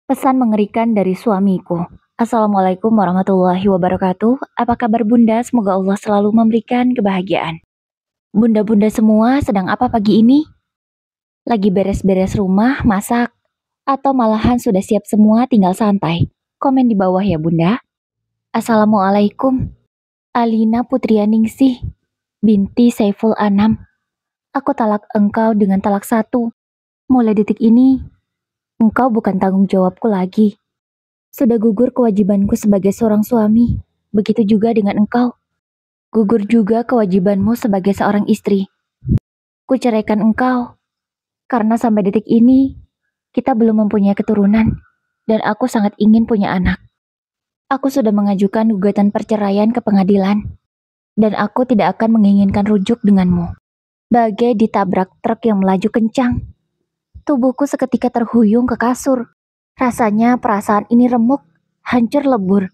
Pesan mengerikan dari suamiku. Assalamualaikum warahmatullahi wabarakatuh. Apa kabar Bunda? Semoga Allah selalu memberikan kebahagiaan. Bunda-bunda semua sedang apa pagi ini? Lagi beres-beres rumah, masak, atau malahan sudah siap semua tinggal santai? Komen di bawah ya Bunda. Assalamualaikum. Alina Putrianingsih, binti Saiful Anam. Aku talak engkau dengan talak satu. Mulai detik ini, engkau bukan tanggung jawabku lagi. Sudah gugur kewajibanku sebagai seorang suami, begitu juga dengan engkau. Gugur juga kewajibanmu sebagai seorang istri. Kuceraikan engkau, karena sampai detik ini, kita belum mempunyai keturunan, dan aku sangat ingin punya anak. Aku sudah mengajukan gugatan perceraian ke pengadilan, dan aku tidak akan menginginkan rujuk denganmu. Bagai ditabrak truk yang melaju kencang, tubuhku seketika terhuyung ke kasur. Rasanya perasaan ini remuk, hancur lebur.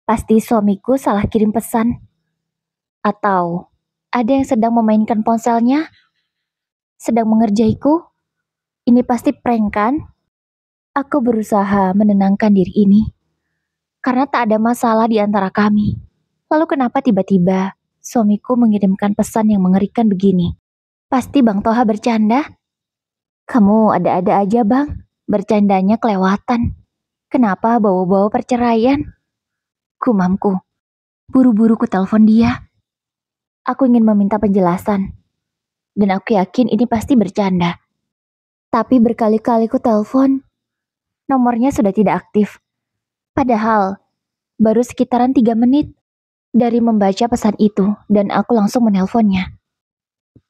Pasti suamiku salah kirim pesan. Atau ada yang sedang memainkan ponselnya? Sedang mengerjaiku? Ini pasti prank kan? Aku berusaha menenangkan diri ini. Karena tak ada masalah di antara kami. Lalu kenapa tiba-tiba suamiku mengirimkan pesan yang mengerikan begini? Pasti Bang Toha bercanda. Kamu ada-ada aja Bang. Bercandanya kelewatan. Kenapa bawa-bawa perceraian? Gumamku. Buru-buru ku telepon dia. Aku ingin meminta penjelasan. Dan aku yakin ini pasti bercanda. Tapi berkali-kali ku telepon. Nomornya sudah tidak aktif. Padahal, baru sekitaran 3 menit dari membaca pesan itu dan aku langsung menelponnya.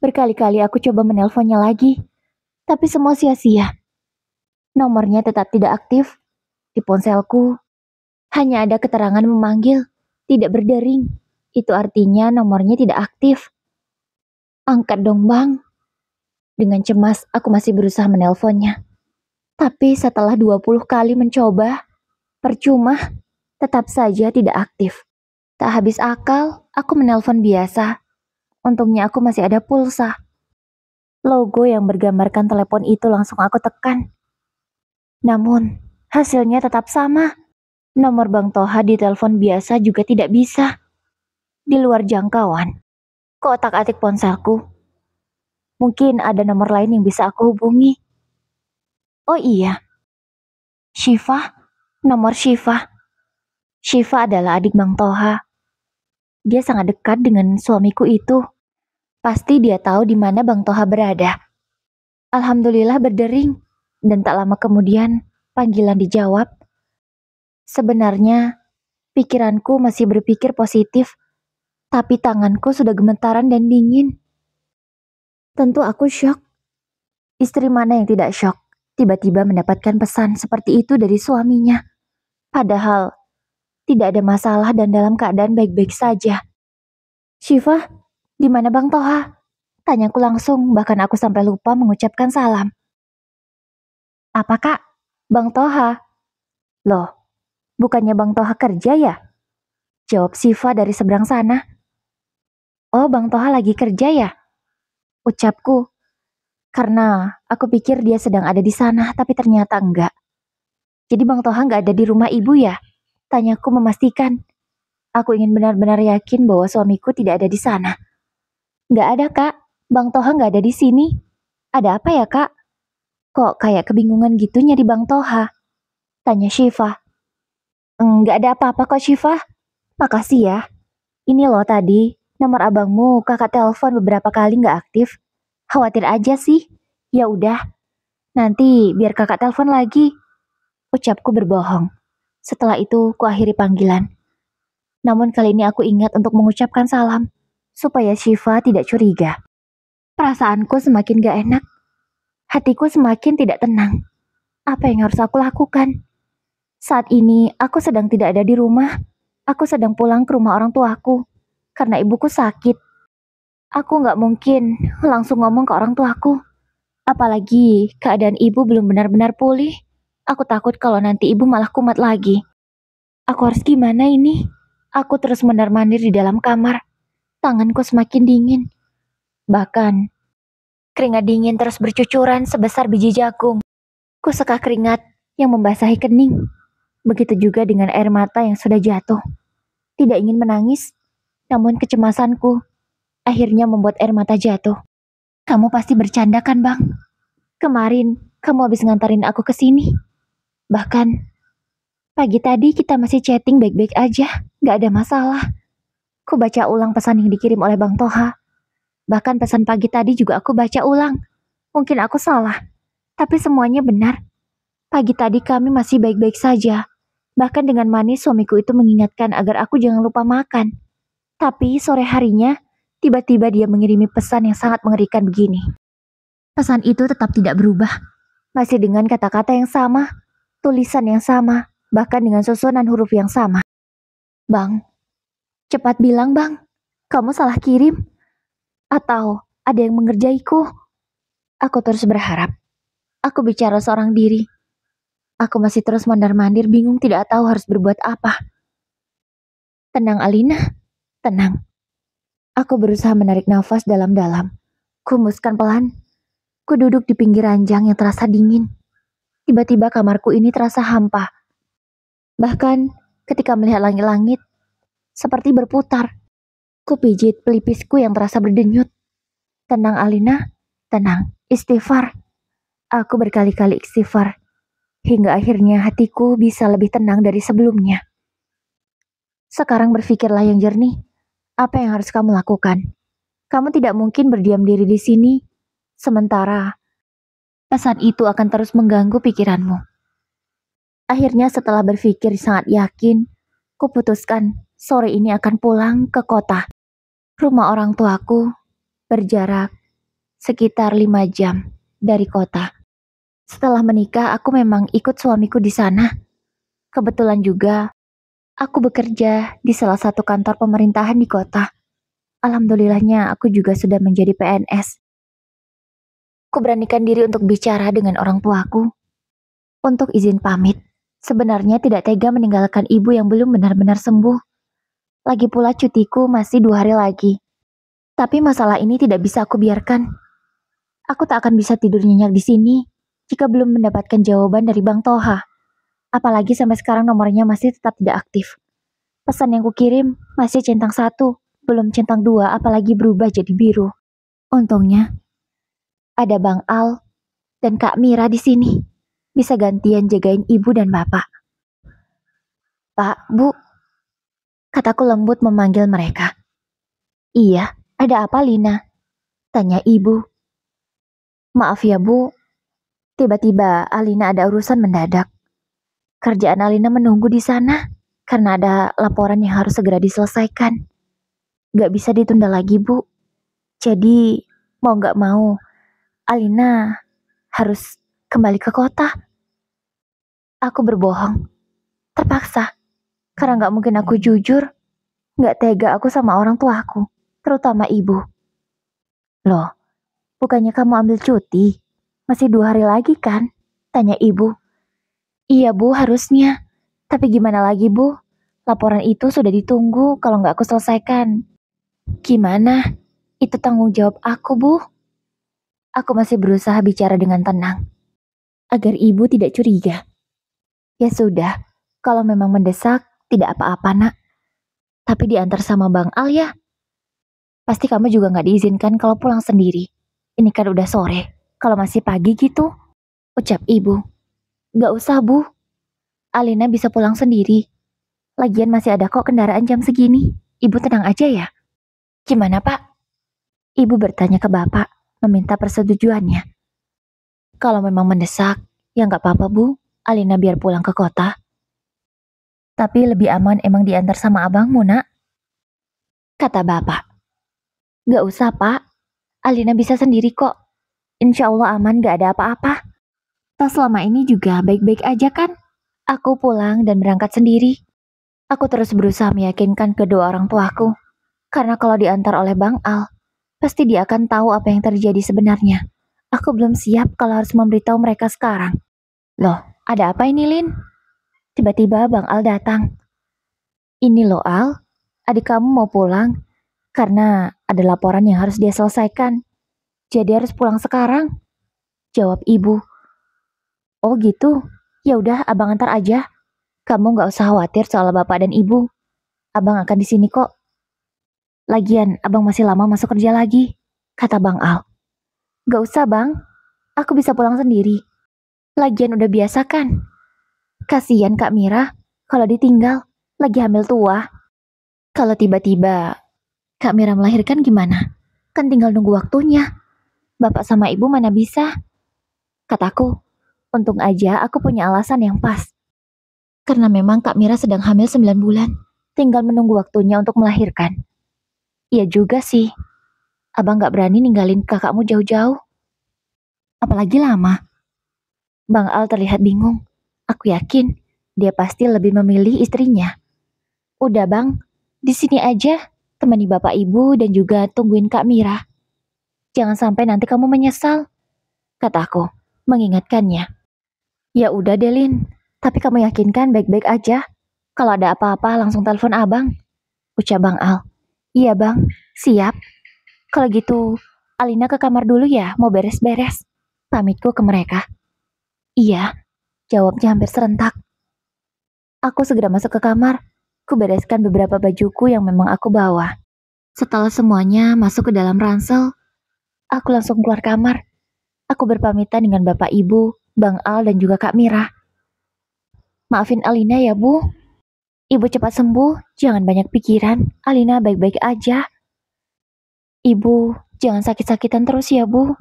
Berkali-kali aku coba menelponnya lagi. Tapi semua sia-sia. Nomornya tetap tidak aktif. Di ponselku, hanya ada keterangan memanggil, tidak berdering. Itu artinya nomornya tidak aktif. Angkat dong Bang. Dengan cemas, aku masih berusaha menelponnya. Tapi setelah 20 kali mencoba, percuma, tetap saja tidak aktif. Tak habis akal, aku menelpon biasa. Untungnya aku masih ada pulsa. Logo yang bergambarkan telepon itu langsung aku tekan. Namun, hasilnya tetap sama. Nomor Bang Toha di telepon biasa juga tidak bisa. Di luar jangkauan. Kotak-atik ponselku. Mungkin ada nomor lain yang bisa aku hubungi. Oh iya. Syifa, nomor Syifa. Syifa adalah adik Bang Toha. Dia sangat dekat dengan suamiku itu. Pasti dia tahu di mana Bang Toha berada. Alhamdulillah berdering. Dan tak lama kemudian, panggilan dijawab. Sebenarnya, pikiranku masih berpikir positif. Tapi tanganku sudah gemetaran dan dingin. Tentu aku syok. Istri mana yang tidak syok? Tiba-tiba mendapatkan pesan seperti itu dari suaminya. Padahal, tidak ada masalah dan dalam keadaan baik-baik saja. Syifa, di mana Bang Toha? Tanyaku langsung, bahkan aku sampai lupa mengucapkan salam. Apa Kak? Bang Toha? Loh, bukannya Bang Toha kerja ya? Jawab Syifa dari seberang sana. Oh, Bang Toha lagi kerja ya? Ucapku. Karena aku pikir dia sedang ada di sana, tapi ternyata enggak. Jadi Bang Toha enggak ada di rumah ibu ya? Tanyaku memastikan. Aku ingin benar-benar yakin bahwa suamiku tidak ada di sana. Enggak ada Kak, Bang Toha enggak ada di sini. Ada apa ya Kak? Kok kayak kebingungan gitu nyari Bang Toha? Tanya Syifa. Enggak ada apa-apa kok Syifa. Makasih ya. Ini loh tadi, nomor abangmu kakak telepon beberapa kali enggak aktif. Khawatir aja sih. Ya udah, nanti biar kakak telepon lagi. Ucapku berbohong. Setelah itu, kuakhiri panggilan. Namun kali ini aku ingat untuk mengucapkan salam, supaya Syifa tidak curiga. Perasaanku semakin gak enak. Hatiku semakin tidak tenang. Apa yang harus aku lakukan? Saat ini, aku sedang tidak ada di rumah. Aku sedang pulang ke rumah orang tuaku. Karena ibuku sakit. Aku gak mungkin langsung ngomong ke orang tuaku. Apalagi keadaan ibu belum benar-benar pulih. Aku takut kalau nanti ibu malah kumat lagi. Aku harus gimana ini? Aku terus mondar-mandir di dalam kamar. Tanganku semakin dingin. Bahkan, keringat dingin terus bercucuran sebesar biji jagung. Ku seka keringat yang membasahi kening. Begitu juga dengan air mata yang sudah jatuh. Tidak ingin menangis, namun kecemasanku akhirnya membuat air mata jatuh. Kamu pasti bercanda kan, Bang? Kemarin kamu habis ngantarin aku ke sini. Bahkan pagi tadi kita masih chatting baik-baik aja, gak ada masalah. Ku baca ulang pesan yang dikirim oleh Bang Toha. Bahkan pesan pagi tadi juga aku baca ulang. Mungkin aku salah, tapi semuanya benar. Pagi tadi kami masih baik-baik saja. Bahkan dengan manis suamiku itu mengingatkan agar aku jangan lupa makan. Tapi sore harinya, tiba-tiba dia mengirimi pesan yang sangat mengerikan begini. Pesan itu tetap tidak berubah. Masih dengan kata-kata yang sama, tulisan yang sama, bahkan dengan susunan huruf yang sama. Bang, cepat bilang bang, kamu salah kirim. Atau ada yang mengerjaiku. Aku terus berharap. Aku bicara seorang diri. Aku masih terus mondar-mandir bingung tidak tahu harus berbuat apa. Tenang Alina, tenang. Aku berusaha menarik nafas dalam-dalam. Kumuskan pelan. Ku duduk di pinggir ranjang yang terasa dingin. Tiba-tiba kamarku ini terasa hampa. Bahkan ketika melihat langit-langit, seperti berputar. Ku pijit pelipisku yang terasa berdenyut. Tenang Alina, tenang. Istighfar. Aku berkali-kali istighfar. Hingga akhirnya hatiku bisa lebih tenang dari sebelumnya. Sekarang berpikirlah yang jernih. Apa yang harus kamu lakukan? Kamu tidak mungkin berdiam diri di sini. Sementara pesan itu akan terus mengganggu pikiranmu. Akhirnya setelah berpikir sangat yakin, kuputuskan sore ini akan pulang ke kota. Rumah orang tuaku berjarak sekitar 5 jam dari kota. Setelah menikah, aku memang ikut suamiku di sana. Kebetulan juga, aku bekerja di salah satu kantor pemerintahan di kota. Alhamdulillahnya, aku juga sudah menjadi PNS. Kuberanikan diri untuk bicara dengan orang tuaku. Untuk izin pamit. Sebenarnya tidak tega meninggalkan ibu yang belum benar-benar sembuh. Lagi pula cutiku masih 2 hari lagi. Tapi masalah ini tidak bisa aku biarkan. Aku tak akan bisa tidur nyenyak di sini jika belum mendapatkan jawaban dari Bang Toha. Apalagi sampai sekarang nomornya masih tetap tidak aktif. Pesan yang kukirim masih centang 1, belum centang 2, apalagi berubah jadi biru. Untungnya ada Bang Al dan Kak Mira di sini. Bisa gantian jagain ibu dan bapak. Pak, Bu, kataku lembut memanggil mereka. Iya, ada apa Lina? Tanya ibu. Maaf ya Bu, tiba-tiba Alina ada urusan mendadak. Kerjaan Alina menunggu di sana karena ada laporan yang harus segera diselesaikan. Gak bisa ditunda lagi Bu. Jadi mau gak mau Alina harus kembali ke kota. Aku berbohong. Terpaksa. Karena gak mungkin aku jujur. Gak tega aku sama orang tuaku. Terutama ibu. Loh, bukannya kamu ambil cuti? Masih 2 hari lagi kan? Tanya ibu. Iya Bu, harusnya. Tapi gimana lagi Bu? Laporan itu sudah ditunggu kalau nggak aku selesaikan. Gimana? Itu tanggung jawab aku Bu. Aku masih berusaha bicara dengan tenang. Agar ibu tidak curiga. Ya sudah, kalau memang mendesak, tidak apa-apa nak. Tapi diantar sama Bang Al ya. Pasti kamu juga nggak diizinkan kalau pulang sendiri. Ini kan udah sore. Kalau masih pagi gitu, ucap ibu. Gak usah Bu. Alina bisa pulang sendiri. Lagian masih ada kok kendaraan jam segini. Ibu tenang aja ya. Gimana Pak? Ibu bertanya ke bapak, meminta persetujuannya. Kalau memang mendesak, ya nggak apa-apa Bu. Alina biar pulang ke kota. Tapi lebih aman emang diantar sama abangmu nak. Kata bapak. Gak usah Pak. Alina bisa sendiri kok. Insya Allah aman gak ada apa-apa. Toh selama ini juga baik-baik aja kan? Aku pulang dan berangkat sendiri. Aku terus berusaha meyakinkan kedua orang tuaku. Karena kalau diantar oleh Bang Al, pasti dia akan tahu apa yang terjadi sebenarnya. Aku belum siap kalau harus memberitahu mereka sekarang. Loh, ada apa ini Lin? Tiba-tiba Bang Al datang. Ini loh Al, adik kamu mau pulang. Karena ada laporan yang harus dia selesaikan. Jadi harus pulang sekarang. Jawab ibu. Oh gitu, Ya udah, abang antar aja. Kamu nggak usah khawatir soal bapak dan ibu. Abang akan di sini kok. Lagian, abang masih lama masuk kerja lagi, kata Bang Al. Gak usah bang, aku bisa pulang sendiri. Lagian udah biasa kan. Kasian Kak Mira kalau ditinggal, lagi hamil tua. Kalau tiba-tiba Kak Mira melahirkan gimana? Kan tinggal nunggu waktunya. Bapak sama ibu mana bisa? Kataku, untung aja aku punya alasan yang pas. Karena memang Kak Mira sedang hamil 9 bulan. Tinggal menunggu waktunya untuk melahirkan. Iya juga sih. Abang gak berani ninggalin kakakmu jauh-jauh. Apalagi lama. Bang Al terlihat bingung. Aku yakin dia pasti lebih memilih istrinya. Udah bang, di sini aja. Temani bapak ibu dan juga tungguin Kak Mira. Jangan sampai nanti kamu menyesal, kataku, mengingatkannya. Ya udah Delin, tapi kamu yakinkan baik-baik aja. Kalau ada apa-apa langsung telepon abang, ucap Bang Al. Iya bang, siap. Kalau gitu, Alina ke kamar dulu ya, mau beres-beres. Pamitku ke mereka. Iya, jawabnya hampir serentak. Aku segera masuk ke kamar. Ku bereskan beberapa bajuku yang memang aku bawa. Setelah semuanya masuk ke dalam ransel, aku langsung keluar kamar. Aku berpamitan dengan bapak ibu, Bang Al dan juga Kak Mira. Maafin Alina ya bu. Ibu cepat sembuh, jangan banyak pikiran. Alina baik-baik aja. Ibu, jangan sakit-sakitan terus ya bu.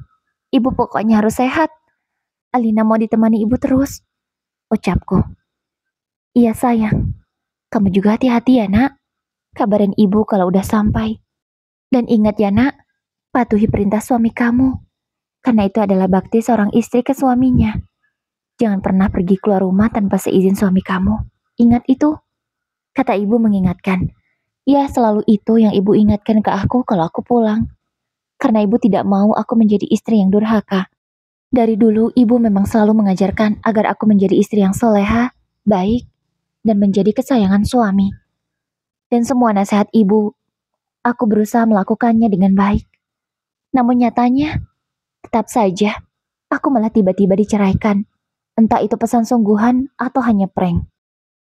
Ibu pokoknya harus sehat. Alina mau ditemani ibu terus, ucapku. Iya sayang, kamu juga hati-hati ya nak. Kabarin ibu kalau udah sampai. Dan ingat ya nak, patuhi perintah suami kamu. Karena itu adalah bakti seorang istri ke suaminya. Jangan pernah pergi keluar rumah tanpa seizin suami kamu. Ingat itu, kata ibu mengingatkan. Ya, selalu itu yang ibu ingatkan ke aku kalau aku pulang. Karena ibu tidak mau aku menjadi istri yang durhaka. Dari dulu, ibu memang selalu mengajarkan agar aku menjadi istri yang soleha, baik, dan menjadi kesayangan suami. Dan semua nasihat ibu, aku berusaha melakukannya dengan baik. Namun nyatanya, tetap saja, aku malah tiba-tiba diceraikan. Entah itu pesan sungguhan atau hanya prank.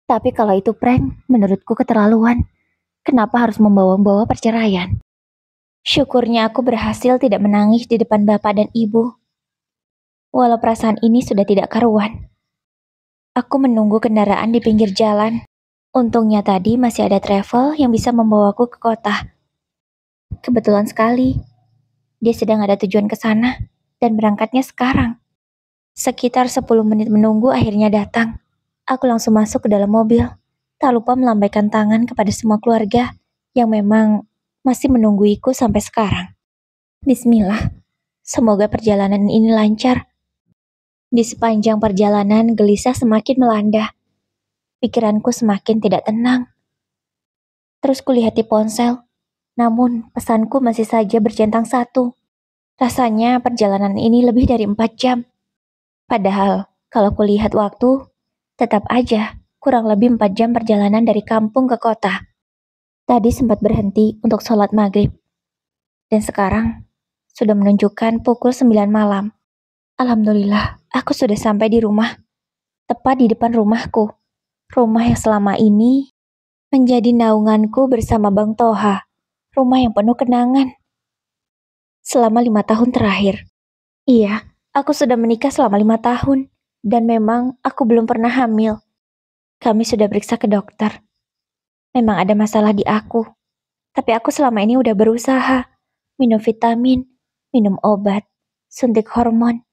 Tapi kalau itu prank, menurutku keterlaluan. Kenapa harus membawa-bawa perceraian? Syukurnya aku berhasil tidak menangis di depan bapak dan ibu. Walau perasaan ini sudah tidak karuan. Aku menunggu kendaraan di pinggir jalan. Untungnya tadi masih ada travel yang bisa membawaku ke kota. Kebetulan sekali, dia sedang ada tujuan ke sana dan berangkatnya sekarang. Sekitar 10 menit menunggu akhirnya datang. Aku langsung masuk ke dalam mobil. Tak lupa melambaikan tangan kepada semua keluarga yang memang masih menungguiku sampai sekarang. Bismillah, semoga perjalanan ini lancar. Di sepanjang perjalanan gelisah semakin melanda. Pikiranku semakin tidak tenang. Terus kulihat di ponsel, namun pesanku masih saja bercentang satu. Rasanya perjalanan ini lebih dari 4 jam. Padahal, kalau kulihat waktu, tetap aja kurang lebih 4 jam perjalanan dari kampung ke kota. Tadi sempat berhenti untuk sholat maghrib. Dan sekarang, sudah menunjukkan pukul 9 malam. Alhamdulillah, aku sudah sampai di rumah. Tepat di depan rumahku. Rumah yang selama ini menjadi naunganku bersama Bang Toha. Rumah yang penuh kenangan. Selama 5 tahun terakhir. Iya, aku sudah menikah selama 5 tahun. Dan memang aku belum pernah hamil. Kami sudah periksa ke dokter. Memang ada masalah di aku. Tapi aku selama ini udah berusaha. Minum vitamin, minum obat, suntik hormon,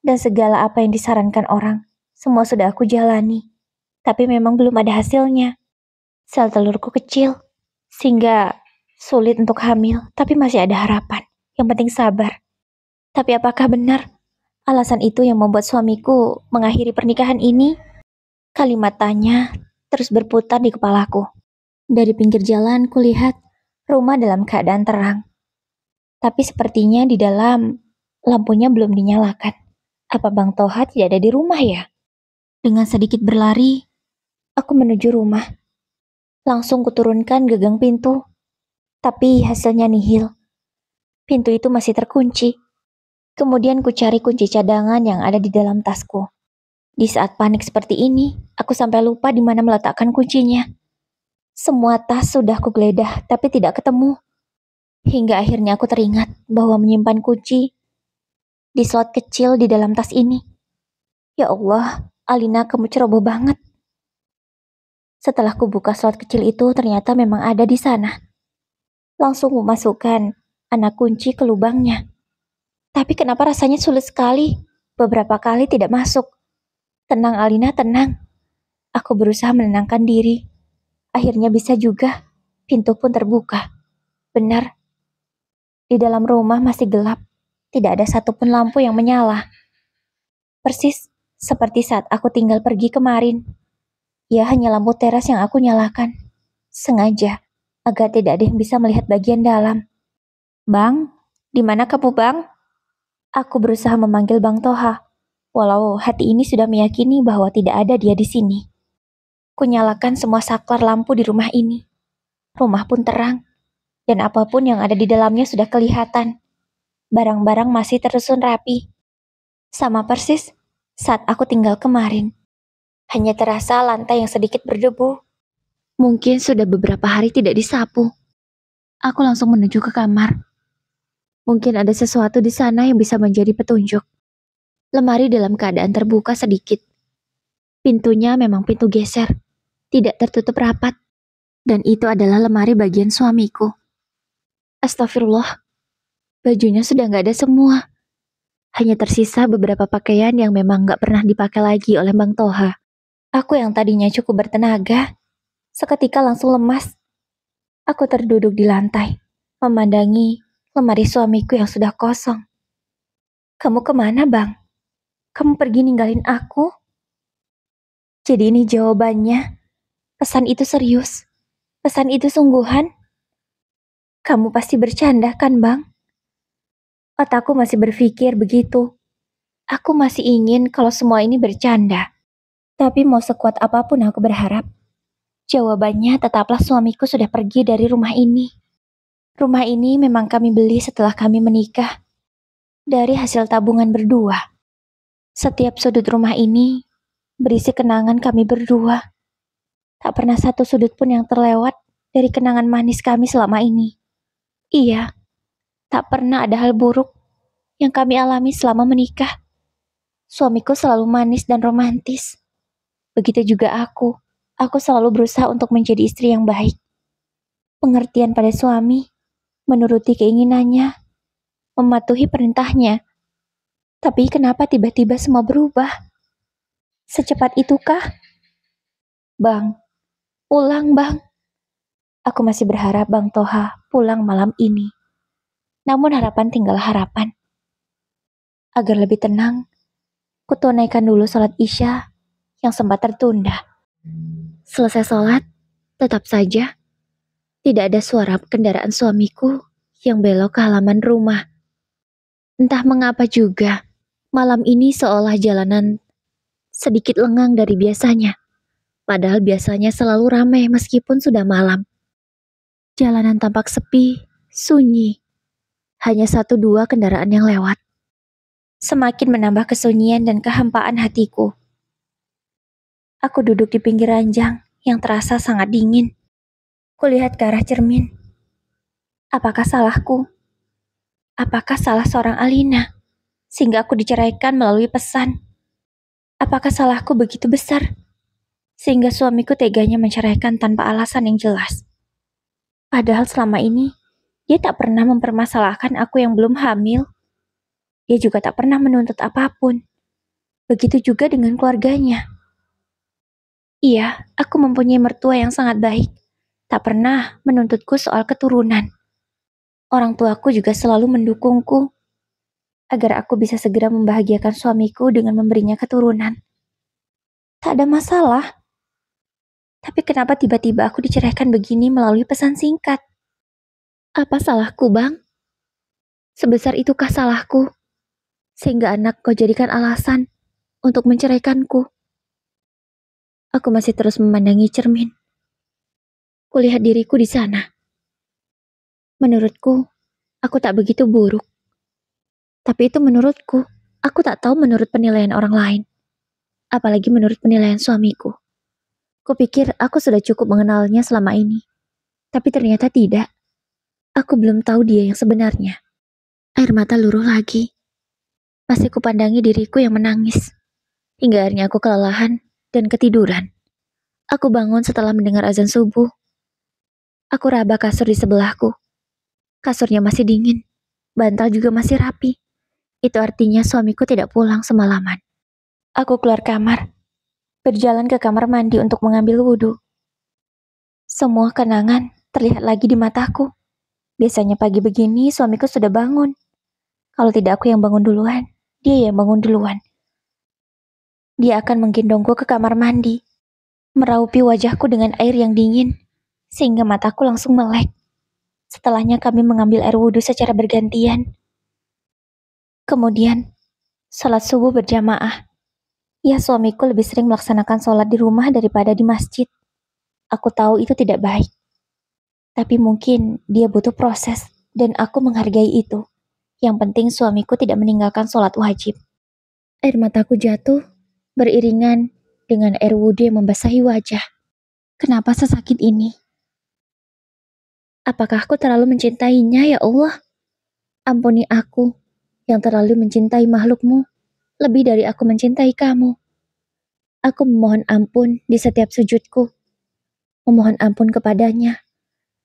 dan segala apa yang disarankan orang. Semua sudah aku jalani. Tapi memang belum ada hasilnya. Sel telurku kecil. Sehingga sulit untuk hamil. Tapi masih ada harapan. Yang penting sabar. Tapi apakah benar alasan itu yang membuat suamiku mengakhiri pernikahan ini? Kalimat tanya terus berputar di kepalaku. Dari pinggir jalan kulihat rumah dalam keadaan terang. Tapi sepertinya di dalam lampunya belum dinyalakan. Apa Bang Toha tidak ada di rumah ya? Dengan sedikit berlari, aku menuju rumah. Langsung kuturunkan gagang pintu. Tapi hasilnya nihil. Pintu itu masih terkunci. Kemudian ku cari kunci cadangan yang ada di dalam tasku. Di saat panik seperti ini, aku sampai lupa di mana meletakkan kuncinya. Semua tas sudah kugeledah, tapi tidak ketemu. Hingga akhirnya aku teringat bahwa menyimpan kunci di slot kecil di dalam tas ini. Ya Allah, Alina, kamu ceroboh banget. Setelah kubuka slot kecil itu, ternyata memang ada di sana. Langsung memasukkan anak kunci ke lubangnya. Tapi kenapa rasanya sulit sekali? Beberapa kali tidak masuk. Tenang Alina, tenang. Aku berusaha menenangkan diri. Akhirnya bisa juga. Pintu pun terbuka. Benar. Di dalam rumah masih gelap. Tidak ada satupun lampu yang menyala. Persis seperti saat aku tinggal pergi kemarin. Ya, hanya lampu teras yang aku nyalakan. Sengaja, agar tidak ada yang bisa melihat bagian dalam. Bang, di mana kamu, Bang? Aku berusaha memanggil Bang Toha, walau hati ini sudah meyakini bahwa tidak ada dia di sini. Kunyalakan semua saklar lampu di rumah ini. Rumah pun terang, dan apapun yang ada di dalamnya sudah kelihatan. Barang-barang masih tersusun rapi. Sama persis saat aku tinggal kemarin. Hanya terasa lantai yang sedikit berdebu. Mungkin sudah beberapa hari tidak disapu. Aku langsung menuju ke kamar. Mungkin ada sesuatu di sana yang bisa menjadi petunjuk. Lemari dalam keadaan terbuka sedikit. Pintunya memang pintu geser, tidak tertutup rapat. Dan itu adalah lemari bagian suamiku. Astagfirullah, bajunya sudah nggak ada semua. Hanya tersisa beberapa pakaian yang memang nggak pernah dipakai lagi oleh Bang Toha. Aku yang tadinya cukup bertenaga, seketika langsung lemas. Aku terduduk di lantai, memandangi lemari suamiku yang sudah kosong. Kamu kemana, Bang? Kamu pergi ninggalin aku? Jadi ini jawabannya. Pesan itu serius. Pesan itu sungguhan. Kamu pasti bercanda kan, Bang? Otakku masih berpikir begitu. Aku masih ingin kalau semua ini bercanda. Tapi mau sekuat apapun aku berharap, jawabannya tetaplah suamiku sudah pergi dari rumah ini. Rumah ini memang kami beli setelah kami menikah. Dari hasil tabungan berdua. Setiap sudut rumah ini berisi kenangan kami berdua. Tak pernah satu sudut pun yang terlewat dari kenangan manis kami selama ini. Iya, tak pernah ada hal buruk yang kami alami selama menikah. Suamiku selalu manis dan romantis. Begitu juga aku. Aku selalu berusaha untuk menjadi istri yang baik. Pengertian pada suami, menuruti keinginannya, mematuhi perintahnya. Tapi kenapa tiba-tiba semua berubah? Secepat itukah? Bang, pulang Bang. Aku masih berharap Bang Toha pulang malam ini. Namun harapan tinggal harapan. Agar lebih tenang, kutunaikan dulu sholat Isya yang sempat tertunda. Selesai sholat, tetap saja tidak ada suara kendaraan suamiku yang belok ke halaman rumah. Entah mengapa juga, malam ini seolah jalanan sedikit lengang dari biasanya. Padahal biasanya selalu ramai meskipun sudah malam. Jalanan tampak sepi, sunyi. Hanya satu dua kendaraan yang lewat. Semakin menambah kesunyian dan kehampaan hatiku. Aku duduk di pinggir ranjang yang terasa sangat dingin. Kulihat ke arah cermin. Apakah salahku? Apakah salah seorang Alina? Sehingga aku diceraikan melalui pesan. Apakah salahku begitu besar? Sehingga suamiku teganya menceraikan tanpa alasan yang jelas. Padahal selama ini, dia tak pernah mempermasalahkan aku yang belum hamil. Dia juga tak pernah menuntut apapun. Begitu juga dengan keluarganya. Iya, aku mempunyai mertua yang sangat baik. Tak pernah menuntutku soal keturunan. Orang tuaku juga selalu mendukungku agar aku bisa segera membahagiakan suamiku dengan memberinya keturunan. Tak ada masalah. Tapi kenapa tiba-tiba aku diceraikan begini melalui pesan singkat? Apa salahku, Bang? Sebesar itukah salahku? Sehingga anak kau jadikan alasan untuk menceraikanku. Aku masih terus memandangi cermin. Kulihat diriku di sana. Menurutku, aku tak begitu buruk. Tapi itu menurutku, aku tak tahu menurut penilaian orang lain. apalagi menurut penilaian suamiku. Kupikir aku sudah cukup mengenalnya selama ini, tapi ternyata tidak. Aku belum tahu dia yang sebenarnya. Air mata luruh lagi. Masih kupandangi diriku yang menangis. Hingga akhirnya aku kelelahan dan ketiduran. Aku bangun setelah mendengar azan subuh. Aku raba kasur di sebelahku. Kasurnya masih dingin. Bantal juga masih rapi. Itu artinya suamiku tidak pulang semalaman. Aku keluar kamar, berjalan ke kamar mandi untuk mengambil wudhu. Semua kenangan terlihat lagi di mataku. Biasanya pagi begini suamiku sudah bangun. Kalau tidak aku yang bangun duluan, dia yang bangun duluan. Dia akan menggendongku ke kamar mandi, meraupi wajahku dengan air yang dingin, sehingga mataku langsung melek. Setelahnya kami mengambil air wudhu secara bergantian. Kemudian, sholat subuh berjamaah. Ya, suamiku lebih sering melaksanakan sholat di rumah daripada di masjid. Aku tahu itu tidak baik. Tapi mungkin dia butuh proses, dan aku menghargai itu. Yang penting suamiku tidak meninggalkan sholat wajib. Air mataku jatuh, beriringan dengan air wudhu yang membasahi wajah. Kenapa sesakit ini? Apakah aku terlalu mencintainya, ya Allah? Ampuni aku yang terlalu mencintai makhlukmu, lebih dari aku mencintai kamu. Aku memohon ampun di setiap sujudku. Memohon ampun kepadanya,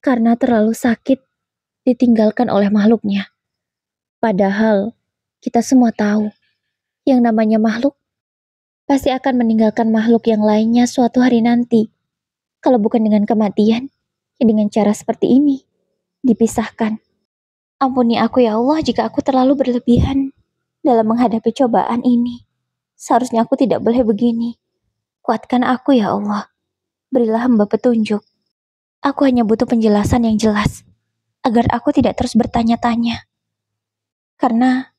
karena terlalu sakit ditinggalkan oleh makhluknya. Padahal, kita semua tahu, yang namanya makhluk pasti akan meninggalkan makhluk yang lainnya suatu hari nanti. Kalau bukan dengan kematian, ya dengan cara seperti ini, dipisahkan. Ampuni aku ya Allah jika aku terlalu berlebihan dalam menghadapi cobaan ini. Seharusnya aku tidak boleh begini. Kuatkan aku ya Allah. Berilah hamba petunjuk. Aku hanya butuh penjelasan yang jelas, agar aku tidak terus bertanya-tanya. Karena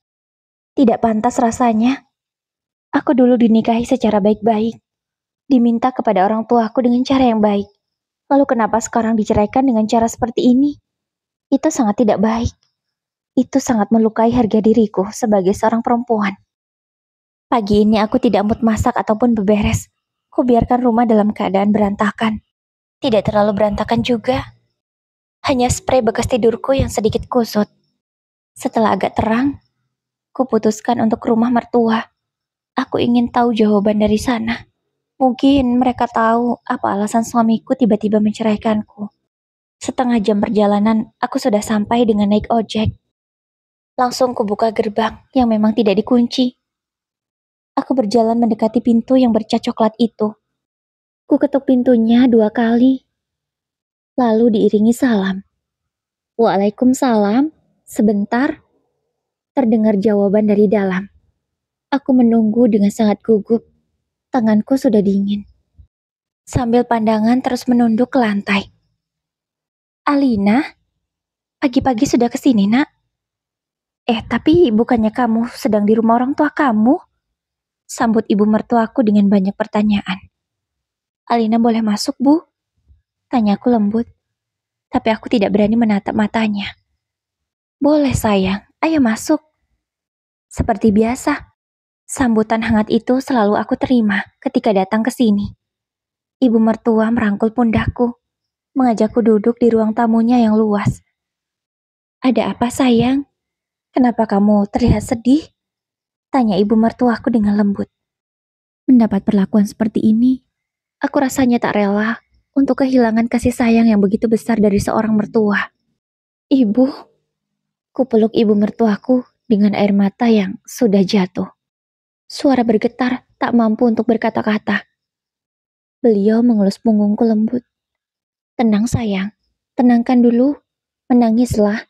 tidak pantas rasanya. Aku dulu dinikahi secara baik-baik. Diminta kepada orang tuaku dengan cara yang baik. Lalu kenapa sekarang diceraikan dengan cara seperti ini? Itu sangat tidak baik. Itu sangat melukai harga diriku sebagai seorang perempuan. Pagi ini aku tidak mood masak ataupun beberes. Kubiarkan rumah dalam keadaan berantakan. Tidak terlalu berantakan juga. Hanya spray bekas tidurku yang sedikit kusut. Setelah agak terang, kuputuskan untuk ke rumah mertua. Aku ingin tahu jawaban dari sana. Mungkin mereka tahu apa alasan suamiku tiba-tiba menceraikanku. Setengah jam perjalanan, aku sudah sampai dengan naik ojek. Langsung kubuka gerbang yang memang tidak dikunci. Aku berjalan mendekati pintu yang bercat coklat itu. Ku ketuk pintunya 2 kali, lalu diiringi salam. Waalaikumsalam, sebentar. Terdengar jawaban dari dalam. Aku menunggu dengan sangat gugup. Tanganku sudah dingin. Sambil pandangan terus menunduk ke lantai. Alina, pagi-pagi sudah kesini, nak? Tapi bukannya kamu sedang di rumah orang tua kamu? Sambut ibu mertuaku dengan banyak pertanyaan. Alina boleh masuk, Bu? Tanyaku lembut, tapi aku tidak berani menatap matanya. Boleh sayang, ayo masuk. Seperti biasa, sambutan hangat itu selalu aku terima ketika datang ke sini. Ibu mertua merangkul pundakku, mengajakku duduk di ruang tamunya yang luas. Ada apa sayang? Kenapa kamu terlihat sedih? Tanya ibu mertuaku dengan lembut. Mendapat perlakuan seperti ini, aku rasanya tak rela untuk kehilangan kasih sayang yang begitu besar dari seorang mertua. Ibu, kupeluk ibu mertuaku dengan air mata yang sudah jatuh. Suara bergetar tak mampu untuk berkata-kata. Beliau mengelus punggungku lembut. Tenang sayang, tenangkan dulu, menangislah.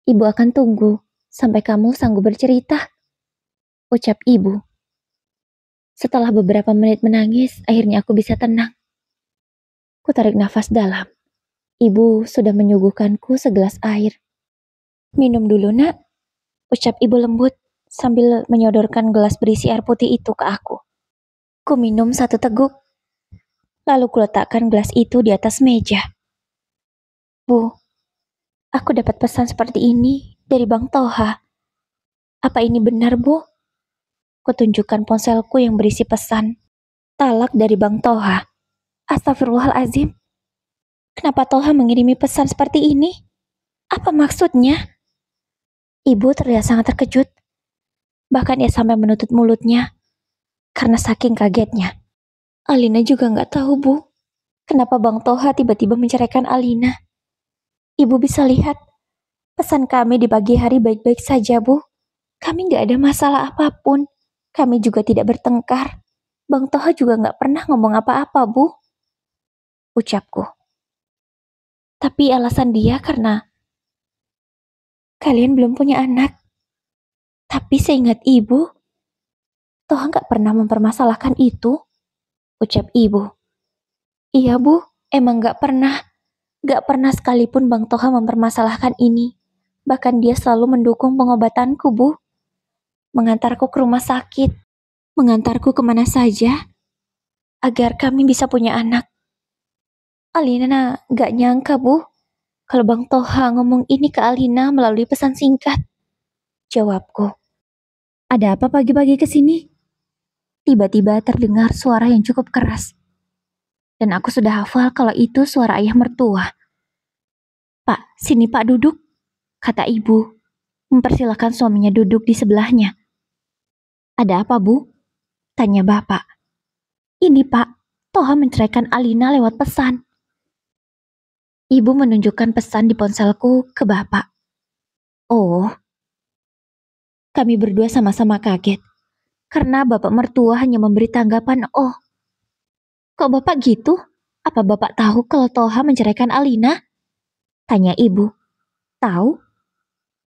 Ibu akan tunggu sampai kamu sanggup bercerita, ucap ibu. Setelah beberapa menit menangis, akhirnya aku bisa tenang. Ku tarik nafas dalam. Ibu sudah menyuguhkanku segelas air. Minum dulu nak, ucap ibu lembut sambil menyodorkan gelas berisi air putih itu ke aku. Ku minum 1 teguk, lalu kuletakkan gelas itu di atas meja. Bu, aku dapat pesan seperti ini dari Bang Toha. Apa ini benar, Bu? Kutunjukkan ponselku yang berisi pesan. Talak dari Bang Toha. Astagfirullahalazim. Kenapa Toha mengirimi pesan seperti ini? Apa maksudnya? Ibu terlihat sangat terkejut. Bahkan ia sampai menutup mulutnya karena saking kagetnya. Alina juga nggak tahu, Bu. Kenapa Bang Toha tiba-tiba menceraikan Alina? Ibu bisa lihat, pesan kami di pagi hari baik-baik saja, Bu. Kami nggak ada masalah apapun. Kami juga tidak bertengkar. Bang Toha juga nggak pernah ngomong apa-apa, Bu. Ucapku. Tapi alasan dia karena kalian belum punya anak. Tapi seingat ibu, Toha nggak pernah mempermasalahkan itu. Ucap ibu. Iya, Bu, emang nggak pernah. Nggak pernah sekalipun Bang Toha mempermasalahkan ini. Bahkan dia selalu mendukung pengobatanku, Bu. Mengantarku ke rumah sakit. Mengantarku kemana saja. Agar kami bisa punya anak. Alina nggak nyangka, Bu. Kalau Bang Toha ngomong ini ke Alina melalui pesan singkat. Jawabku. Ada apa pagi-pagi ke sini? Tiba-tiba terdengar suara yang cukup keras. Dan aku sudah hafal kalau itu suara ayah mertua. Pak, sini Pak duduk, kata ibu, mempersilahkan suaminya duduk di sebelahnya. Ada apa, Bu? Tanya bapak. Ini Pak, Toha menceraikan Alina lewat pesan. Ibu menunjukkan pesan di ponselku ke bapak. Oh, kami berdua sama-sama kaget. Karena bapak mertua hanya memberi tanggapan, oh. Kok bapak gitu? Apa bapak tahu kalau Toha menceraikan Alina? Tanya ibu. Tahu?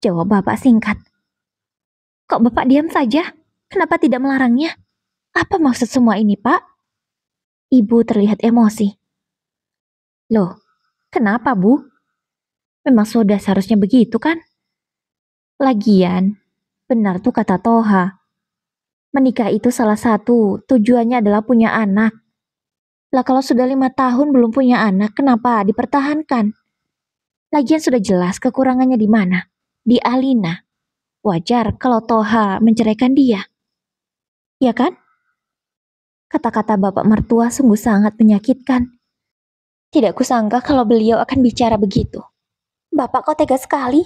Jawab bapak singkat. Kok bapak diam saja? Kenapa tidak melarangnya? Apa maksud semua ini, Pak? Ibu terlihat emosi. Loh, kenapa, Bu? Memang sudah seharusnya begitu, kan? Lagian, benar tuh kata Toha. Menikah itu salah satu tujuannya adalah punya anak. Lah kalau sudah 5 tahun belum punya anak, kenapa dipertahankan? Lagian sudah jelas kekurangannya di mana? Di Alina. Wajar kalau Toha menceraikan dia. Ya kan? Kata-kata bapak mertua sungguh sangat menyakitkan. Tidak kusangka kalau beliau akan bicara begitu. Bapak kok tega sekali?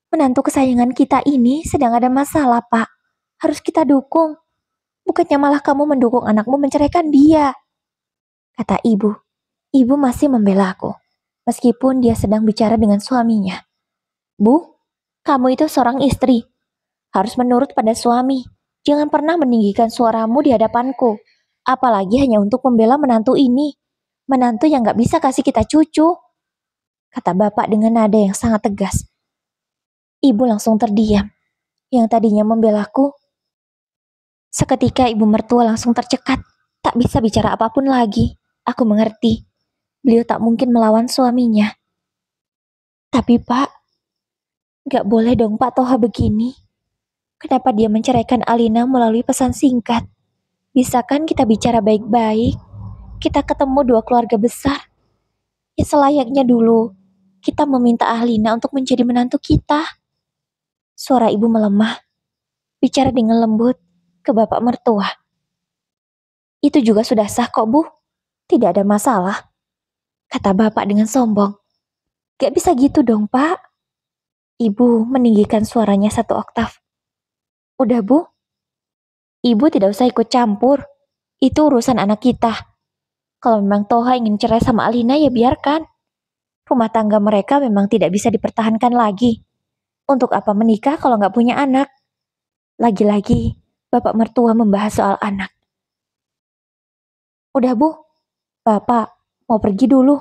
Menantu kesayangan kita ini sedang ada masalah, Pak. Harus kita dukung. Bukannya malah kamu mendukung anakmu menceraikan dia. Kata ibu. Ibu masih membela aku. Meskipun dia sedang bicara dengan suaminya. Bu, kamu itu seorang istri. Harus menurut pada suami. Jangan pernah meninggikan suaramu di hadapanku. Apalagi hanya untuk membela menantu ini. Menantu yang gak bisa kasih kita cucu. Kata bapak dengan nada yang sangat tegas. Ibu langsung terdiam. Yang tadinya membelaku. Seketika ibu mertua langsung tercekat. Tak bisa bicara apapun lagi. Aku mengerti. Beliau tak mungkin melawan suaminya. Tapi Pak, gak boleh dong Pak Toha begini. Kenapa dia menceraikan Alina melalui pesan singkat? Bisa kan kita bicara baik-baik? Kita ketemu dua keluarga besar. Ya selayaknya dulu. Kita meminta Alina untuk menjadi menantu kita. Suara ibu melemah. Bicara dengan lembut ke bapak mertua. Itu juga sudah sah kok, Bu. Tidak ada masalah. Kata bapak dengan sombong. Gak bisa gitu dong, Pak. Ibu meninggikan suaranya 1 oktav. Udah, Bu. Ibu tidak usah ikut campur. Itu urusan anak kita. Kalau memang Toha ingin cerai sama Alina, ya biarkan. Rumah tangga mereka memang tidak bisa dipertahankan lagi. Untuk apa menikah kalau nggak punya anak? Lagi-lagi, bapak mertua membahas soal anak. Udah, Bu. Bapak mau pergi dulu.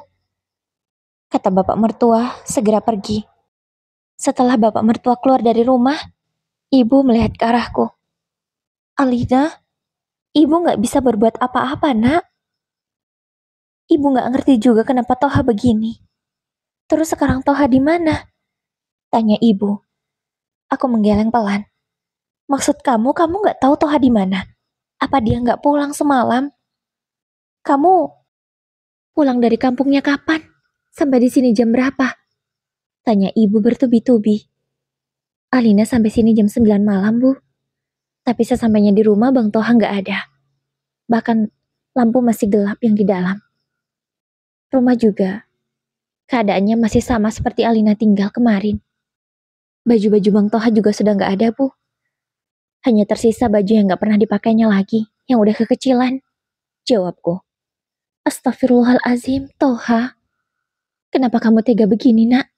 Kata bapak mertua segera pergi. Setelah bapak mertua keluar dari rumah, ibu melihat ke arahku. Alina, ibu nggak bisa berbuat apa-apa, Nak. Ibu nggak ngerti juga kenapa Toha begini. Terus sekarang Toha di mana? Tanya ibu. Aku menggeleng pelan. Maksud kamu nggak tahu Toha di mana? Apa dia nggak pulang semalam? Kamu pulang dari kampungnya kapan? Sampai di sini jam berapa? Tanya ibu bertubi-tubi. Alina sampai sini jam 9 malam, Bu. Tapi sesampainya di rumah Bang Toha nggak ada. Bahkan lampu masih gelap yang di dalam. Rumah juga keadaannya masih sama seperti Alina tinggal kemarin. Baju-baju Bang Toha juga sudah nggak ada, Bu. Hanya tersisa baju yang nggak pernah dipakainya lagi, yang udah kekecilan. Jawabku. Astagfirullahalazim, Toha. Kenapa kamu tega begini, nak?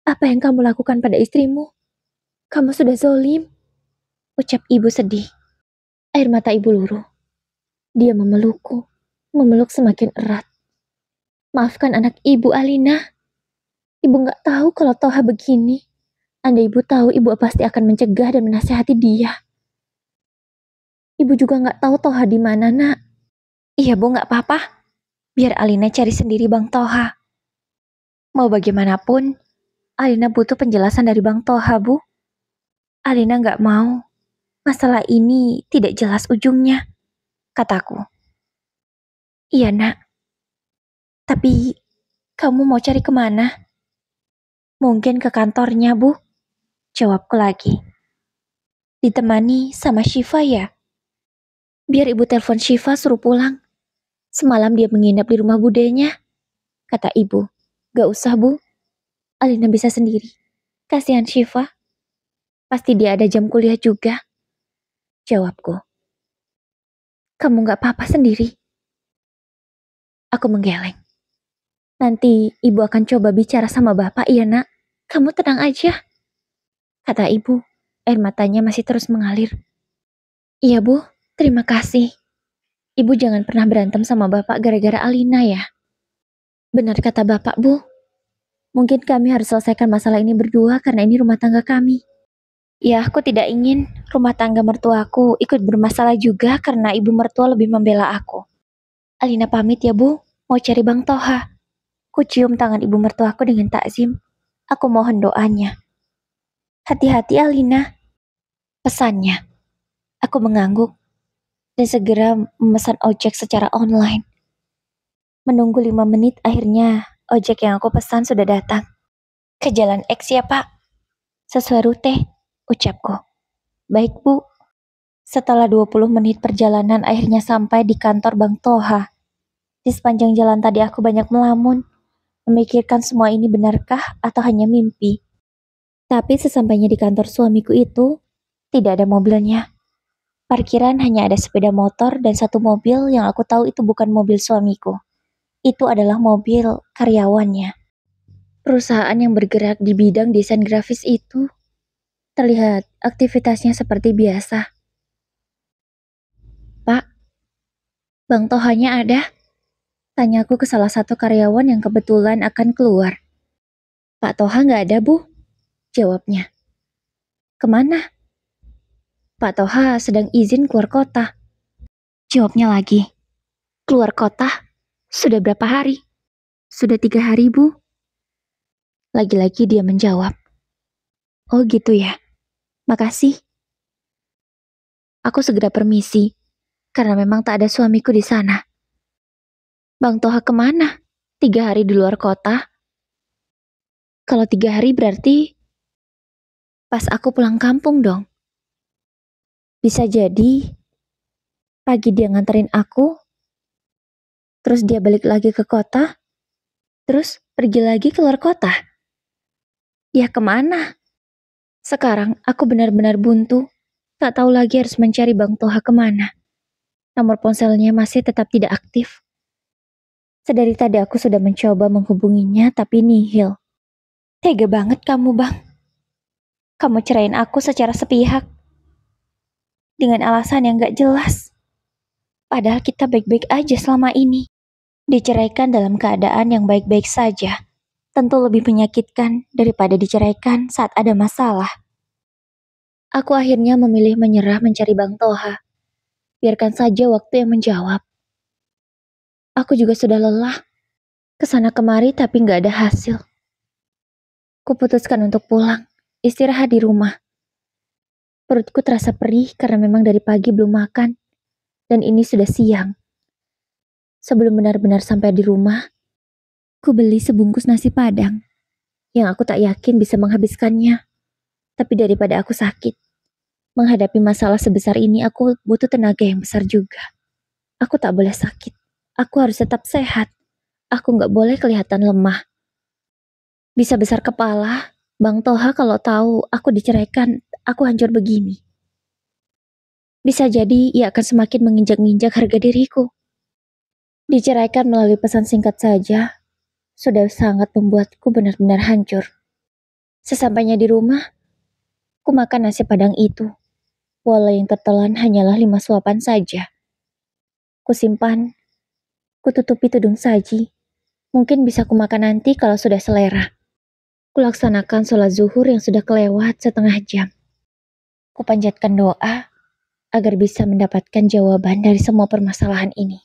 Apa yang kamu lakukan pada istrimu? Kamu sudah zolim. Ucap ibu sedih. Air mata ibu luruh. Dia memelukku, memeluk semakin erat. Maafkan anak ibu, Alina. Ibu nggak tahu kalau Toha begini. Andai ibu tahu, ibu pasti akan mencegah dan menasihati dia. Ibu juga nggak tahu Toha di mana, nak. Iya, Bu, nggak apa-apa. Biar Alina cari sendiri Bang Toha. Mau bagaimanapun, Alina butuh penjelasan dari Bang Toha, Bu. Alina nggak mau. Masalah ini tidak jelas ujungnya, kataku. Iya, nak. Tapi, kamu mau cari kemana? Mungkin ke kantornya, Bu. Jawabku lagi. Ditemani sama Syifa ya? Biar ibu telepon Syifa suruh pulang. Semalam dia menginap di rumah budenya. Kata ibu. Gak usah, Bu. Alina bisa sendiri. Kasihan Syifa. Pasti dia ada jam kuliah juga. Jawabku. Kamu gak apa-apa sendiri? Aku menggeleng. Nanti ibu akan coba bicara sama bapak, iya nak. Kamu tenang aja. Kata ibu. Air matanya masih terus mengalir. Iya, Bu. Terima kasih. Ibu jangan pernah berantem sama bapak gara-gara Alina ya. Benar kata bapak, Bu. Mungkin kami harus selesaikan masalah ini berdua karena ini rumah tangga kami. Ya, aku tidak ingin rumah tangga mertuaku ikut bermasalah juga karena ibu mertua lebih membela aku. Alina pamit ya, Bu. Mau cari Bang Toha. Ku cium tangan ibu mertuaku dengan takzim. Aku mohon doanya. Hati-hati, Alina. Pesannya. Aku mengangguk dan segera memesan ojek secara online. Menunggu 5 menit, akhirnya ojek yang aku pesan sudah datang. Ke Jalan X ya, Pak. Sesuai rute, ucapku. Baik, Bu. Setelah 20 menit perjalanan, akhirnya sampai di kantor Bang Toha. Di sepanjang jalan tadi aku banyak melamun, memikirkan semua ini benarkah atau hanya mimpi. Tapi sesampainya di kantor suamiku itu, tidak ada mobilnya. Parkiran hanya ada sepeda motor dan satu mobil yang aku tahu itu bukan mobil suamiku. Itu adalah mobil karyawannya. Perusahaan yang bergerak di bidang desain grafis itu terlihat aktivitasnya seperti biasa. Pak, Bang Tohanya ada? Tanyaku ke salah satu karyawan yang kebetulan akan keluar. Pak Toha nggak ada, Bu. Jawabnya. Kemana? Pak Toha sedang izin keluar kota. Jawabnya lagi. Keluar kota? Sudah berapa hari? Sudah 3 hari, Bu. Lagi-lagi dia menjawab. Oh gitu ya. Makasih. Aku segera permisi, karena memang tak ada suamiku di sana. Bang Toha kemana? 3 hari di luar kota? Kalau 3 hari berarti pas aku pulang kampung dong. Bisa jadi pagi dia nganterin aku, terus dia balik lagi ke kota, terus pergi lagi keluar kota. Dia kemana? Sekarang aku benar-benar buntu, tak tahu lagi harus mencari Bang Toha kemana. Nomor ponselnya masih tetap tidak aktif. Sedari tadi aku sudah mencoba menghubunginya tapi nihil. Tega banget kamu, Bang. Kamu cerain aku secara sepihak. Dengan alasan yang gak jelas. Padahal kita baik-baik aja selama ini. Diceraikan dalam keadaan yang baik-baik saja. Tentu lebih menyakitkan daripada diceraikan saat ada masalah. Aku akhirnya memilih menyerah mencari Bang Toha. Biarkan saja waktu yang menjawab. Aku juga sudah lelah. Kesana kemari tapi gak ada hasil. Kuputuskan untuk pulang. Istirahat di rumah. Perutku terasa perih karena memang dari pagi belum makan. Dan ini sudah siang. Sebelum benar-benar sampai di rumah, ku beli sebungkus nasi padang. Yang aku tak yakin bisa menghabiskannya. Tapi daripada aku sakit, Menghadapi masalah sebesar ini aku butuh tenaga yang besar juga. Aku tak boleh sakit. Aku harus tetap sehat. Aku nggak boleh kelihatan lemah. Bisa besar kepala, Bang Toha kalau tahu aku diceraikan, aku hancur begini. Bisa jadi ia akan semakin menginjak-injak harga diriku. Diceraikan melalui pesan singkat saja, sudah sangat membuatku benar-benar hancur. Sesampainya di rumah, ku makan nasi padang itu. Walau yang tertelan hanyalah 5 suapan saja. Ku simpan, ku tutupi tudung saji. Mungkin bisa ku makan nanti kalau sudah selera. Kulaksanakan sholat zuhur yang sudah kelewat setengah jam. Kupanjatkan doa agar bisa mendapatkan jawaban dari semua permasalahan ini.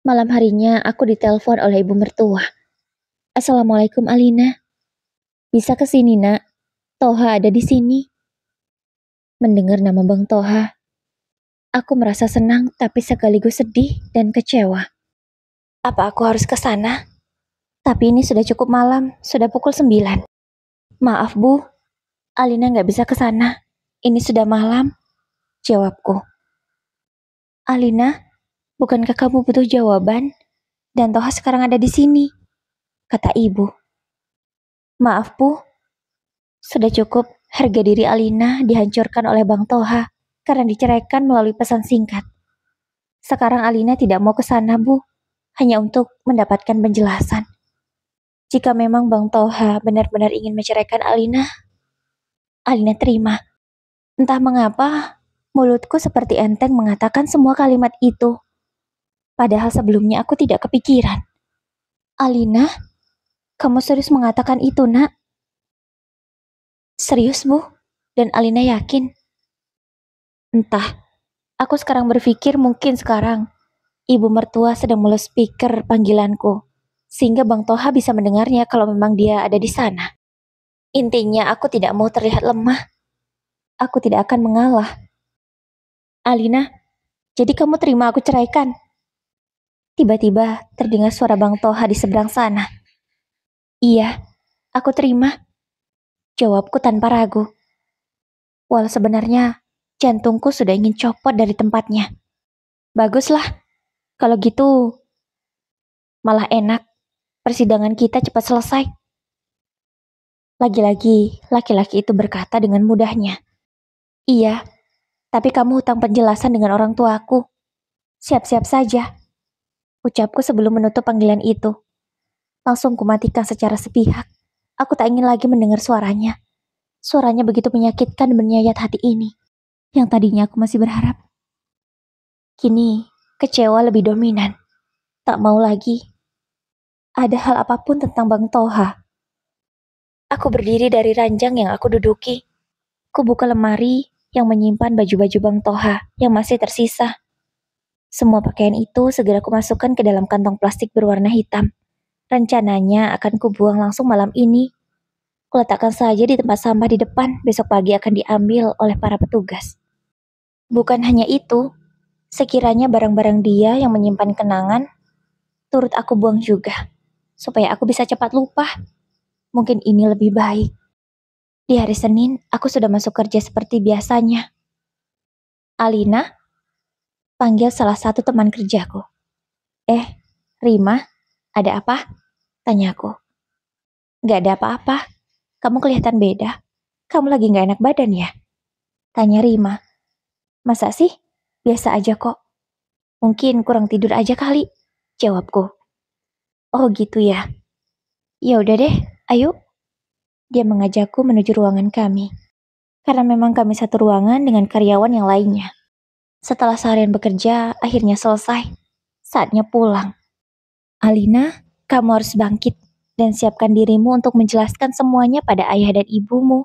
Malam harinya aku ditelepon oleh ibu mertua. Assalamualaikum Alina. Bisa ke sini nak? Toha ada di sini. Mendengar nama Bang Toha, aku merasa senang tapi sekaligus sedih dan kecewa. Apa aku harus ke sana? Tapi ini sudah cukup malam, sudah pukul 9. Maaf Bu, Alina nggak bisa ke sana. Ini sudah malam, jawabku. Alina, bukankah kamu butuh jawaban? Dan Toha sekarang ada di sini, kata ibu. Maaf Bu, sudah cukup harga diri Alina dihancurkan oleh Bang Toha karena diceraikan melalui pesan singkat. Sekarang Alina tidak mau ke sana Bu, hanya untuk mendapatkan penjelasan. Jika memang Bang Toha benar-benar ingin menceraikan Alina, Alina terima. Entah mengapa, mulutku seperti enteng mengatakan semua kalimat itu. Padahal sebelumnya aku tidak kepikiran. Alina, kamu serius mengatakan itu nak? Serius Bu, dan Alina yakin. Entah, aku sekarang berpikir mungkin sekarang ibu mertua sedang speaker panggilanku, sehingga Bang Toha bisa mendengarnya kalau memang dia ada di sana. Intinya aku tidak mau terlihat lemah. Aku tidak akan mengalah. Alina, jadi kamu terima aku ceraikan? Tiba-tiba terdengar suara Bang Toha di seberang sana. Iya, aku terima. Jawabku tanpa ragu. Walau sebenarnya jantungku sudah ingin copot dari tempatnya. Baguslah, kalau gitu malah enak. Persidangan kita cepat selesai. Lagi-lagi, laki-laki itu berkata dengan mudahnya. Iya, tapi kamu hutang penjelasan dengan orang tuaku. Siap-siap saja. Ucapku sebelum menutup panggilan itu. Langsung kumatikan secara sepihak. Aku tak ingin lagi mendengar suaranya. Suaranya begitu menyakitkan dan menyayat hati ini. Yang tadinya aku masih berharap. Kini, kecewa lebih dominan. Tak mau lagi. Ada hal apapun tentang Bang Toha. Aku berdiri dari ranjang yang aku duduki. Ku buka lemari yang menyimpan baju-baju Bang Toha yang masih tersisa. Semua pakaian itu segera kumasukkan ke dalam kantong plastik berwarna hitam. Rencananya akan kubuang langsung malam ini. Kuletakkan saja di tempat sampah di depan, besok pagi akan diambil oleh para petugas. Bukan hanya itu, sekiranya barang-barang dia yang menyimpan kenangan, turut aku buang juga, supaya aku bisa cepat lupa. Mungkin ini lebih baik. Di hari Senin, aku sudah masuk kerja seperti biasanya. Alina, panggil salah satu teman kerjaku. Rima, ada apa? Tanyaku. Gak ada apa-apa. Kamu kelihatan beda. Kamu lagi gak enak badan ya? Tanya Rima. Masa sih? Biasa aja kok. Mungkin kurang tidur aja kali. Jawabku. Oh gitu ya. Ya udah deh, ayo. Dia mengajakku menuju ruangan kami. Karena memang kami satu ruangan dengan karyawan yang lainnya. Setelah seharian bekerja, akhirnya selesai. Saatnya pulang. Alina, kamu harus bangkit dan siapkan dirimu untuk menjelaskan semuanya pada ayah dan ibumu.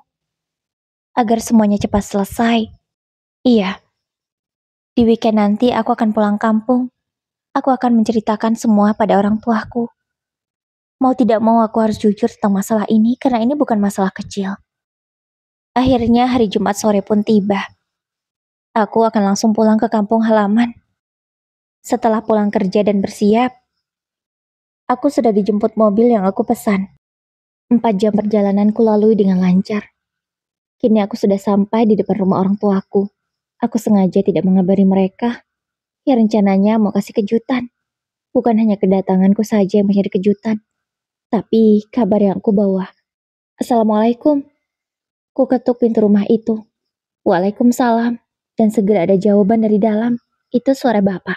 Agar semuanya cepat selesai. Iya. Di weekend nanti aku akan pulang kampung. Aku akan menceritakan semua pada orang tuaku. Mau tidak mau aku harus jujur tentang masalah ini karena ini bukan masalah kecil. Akhirnya hari Jumat sore pun tiba. Aku akan langsung pulang ke kampung halaman. Setelah pulang kerja dan bersiap, aku sudah dijemput mobil yang aku pesan. 4 jam perjalanan ku lalui dengan lancar. Kini aku sudah sampai di depan rumah orang tuaku. Aku sengaja tidak mengabari mereka. Ya rencananya mau kasih kejutan. Bukan hanya kedatanganku saja yang menjadi kejutan, tapi kabar yang aku bawa. Assalamualaikum. Ku ketuk pintu rumah itu. Waalaikumsalam. Dan segera ada jawaban dari dalam. Itu suara bapak.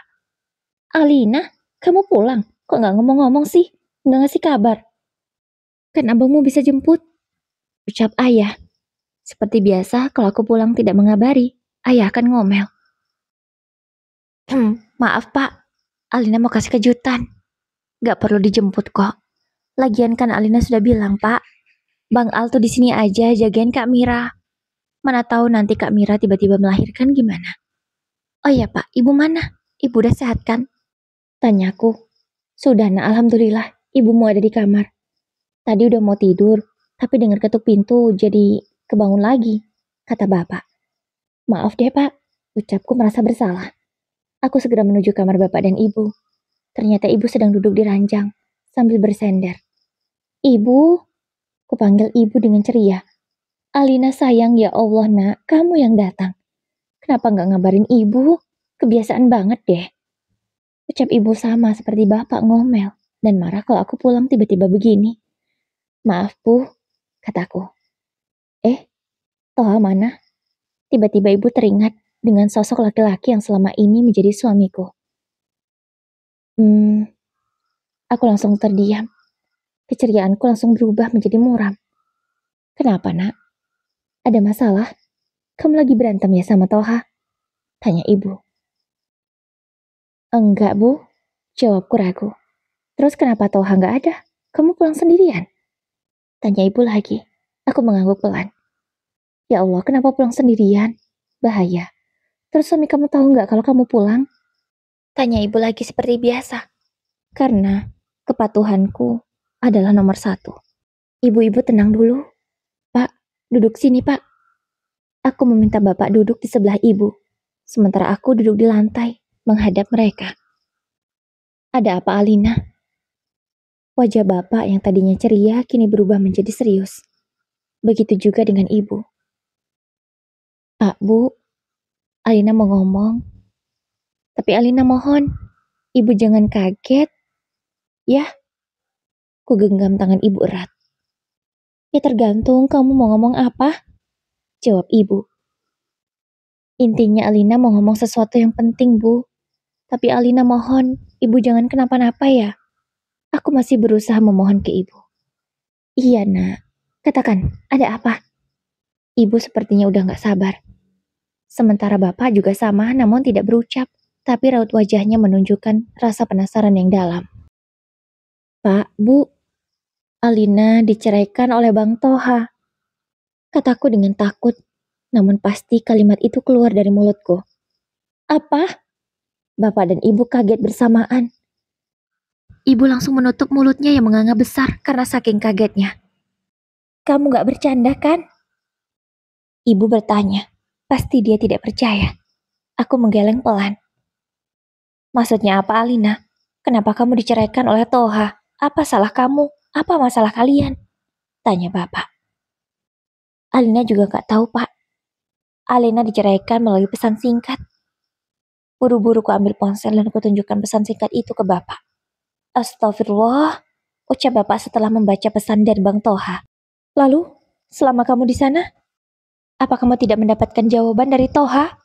Alina, kamu pulang? Kok nggak ngomong-ngomong sih? Nggak ngasih kabar? Kan abangmu bisa jemput. Ucap ayah. Seperti biasa, kalau aku pulang tidak mengabari, ayah akan ngomel. Maaf pak, Alina mau kasih kejutan. Gak perlu dijemput kok. Lagian kan Alina sudah bilang pak, Bang Al tuh di sini aja jagain Kak Mira. Mana tahu nanti Kak Mira tiba-tiba melahirkan gimana? Oh iya pak, ibu mana? Ibu udah sehat kan? Tanyaku. Sudah nak, alhamdulillah. Ibumu ada di kamar. Tadi udah mau tidur, tapi dengar ketuk pintu jadi kebangun lagi, kata bapak. Maaf deh pak, ucapku merasa bersalah. Aku segera menuju kamar bapak dan ibu. Ternyata ibu sedang duduk di ranjang, sambil bersender. Ibu, kupanggil ibu dengan ceria. Alina sayang, ya Allah nak, kamu yang datang. Kenapa nggak ngabarin ibu? Kebiasaan banget deh. Ucap ibu sama seperti bapak ngomel dan marah kalau aku pulang tiba-tiba begini. Maaf bu, kataku. Toha mana? Tiba-tiba ibu teringat dengan sosok laki-laki yang selama ini menjadi suamiku. Aku langsung terdiam. Keceriaanku langsung berubah menjadi muram. Kenapa nak? Ada masalah? Kamu lagi berantem ya sama Toha? Tanya ibu. Enggak bu, jawabku ragu. Terus kenapa Toha nggak ada? Kamu pulang sendirian? Tanya ibu lagi. Aku mengangguk pelan. Ya Allah, kenapa pulang sendirian? Bahaya. Terus suami kamu tahu nggak kalau kamu pulang? Tanya ibu lagi seperti biasa. Karena kepatuhanku adalah nomor 1. Ibu-ibu tenang dulu. Pak, duduk sini pak. Aku meminta bapak duduk di sebelah ibu. Sementara aku duduk di lantai, menghadap mereka. Ada apa Alina? Wajah bapak yang tadinya ceria kini berubah menjadi serius. Begitu juga dengan ibu. Pak, Bu, Alina mau ngomong. Tapi Alina mohon, ibu jangan kaget. Ya, ku genggam tangan ibu erat. Ya tergantung kamu mau ngomong apa, jawab ibu. Intinya Alina mau ngomong sesuatu yang penting, Bu. Tapi Alina mohon, ibu jangan kenapa-napa ya. Aku masih berusaha memohon ke ibu. Iya nak, katakan, ada apa? Ibu sepertinya udah gak sabar. Sementara bapak juga sama namun tidak berucap. Tapi raut wajahnya menunjukkan rasa penasaran yang dalam. Pak, Bu, Alina diceraikan oleh Bang Toha. Kataku dengan takut, namun pasti kalimat itu keluar dari mulutku. Apa? Bapak dan ibu kaget bersamaan. Ibu langsung menutup mulutnya yang menganga besar karena saking kagetnya. Kamu gak bercanda kan? Ibu bertanya. Pasti dia tidak percaya. Aku menggeleng pelan. Maksudnya apa Alina? Kenapa kamu diceraikan oleh Toha? Apa salah kamu? Apa masalah kalian? Tanya bapak. Alina juga gak tahu pak. Alina diceraikan melalui pesan singkat. Buru-buru ku ambil ponsel dan kutunjukkan pesan singkat itu ke bapak. Astagfirullah, ucap bapak setelah membaca pesan dari Bang Toha. Lalu, selama kamu di sana, apa kamu tidak mendapatkan jawaban dari Toha?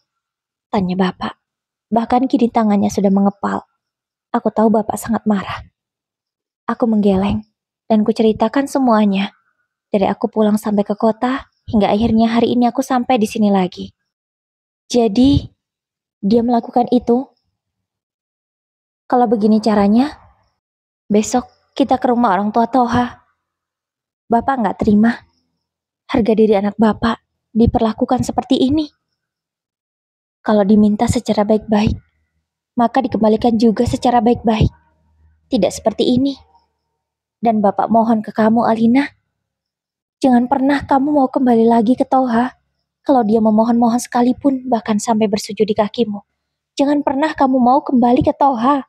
Tanya bapak. Bahkan kini tangannya sudah mengepal. Aku tahu bapak sangat marah. Aku menggeleng dan kuceritakan semuanya. Dari aku pulang sampai ke kota, hingga akhirnya hari ini aku sampai di sini lagi. Jadi, dia melakukan itu. Kalau begini caranya, besok kita ke rumah orang tua Toha. Bapak nggak terima. Harga diri anak bapak diperlakukan seperti ini. Kalau diminta secara baik-baik, maka dikembalikan juga secara baik-baik. Tidak seperti ini. Dan bapak mohon ke kamu, Alina. Jangan pernah kamu mau kembali lagi ke Toha. Kalau dia memohon-mohon sekalipun, bahkan sampai bersujud di kakimu. Jangan pernah kamu mau kembali ke Toha.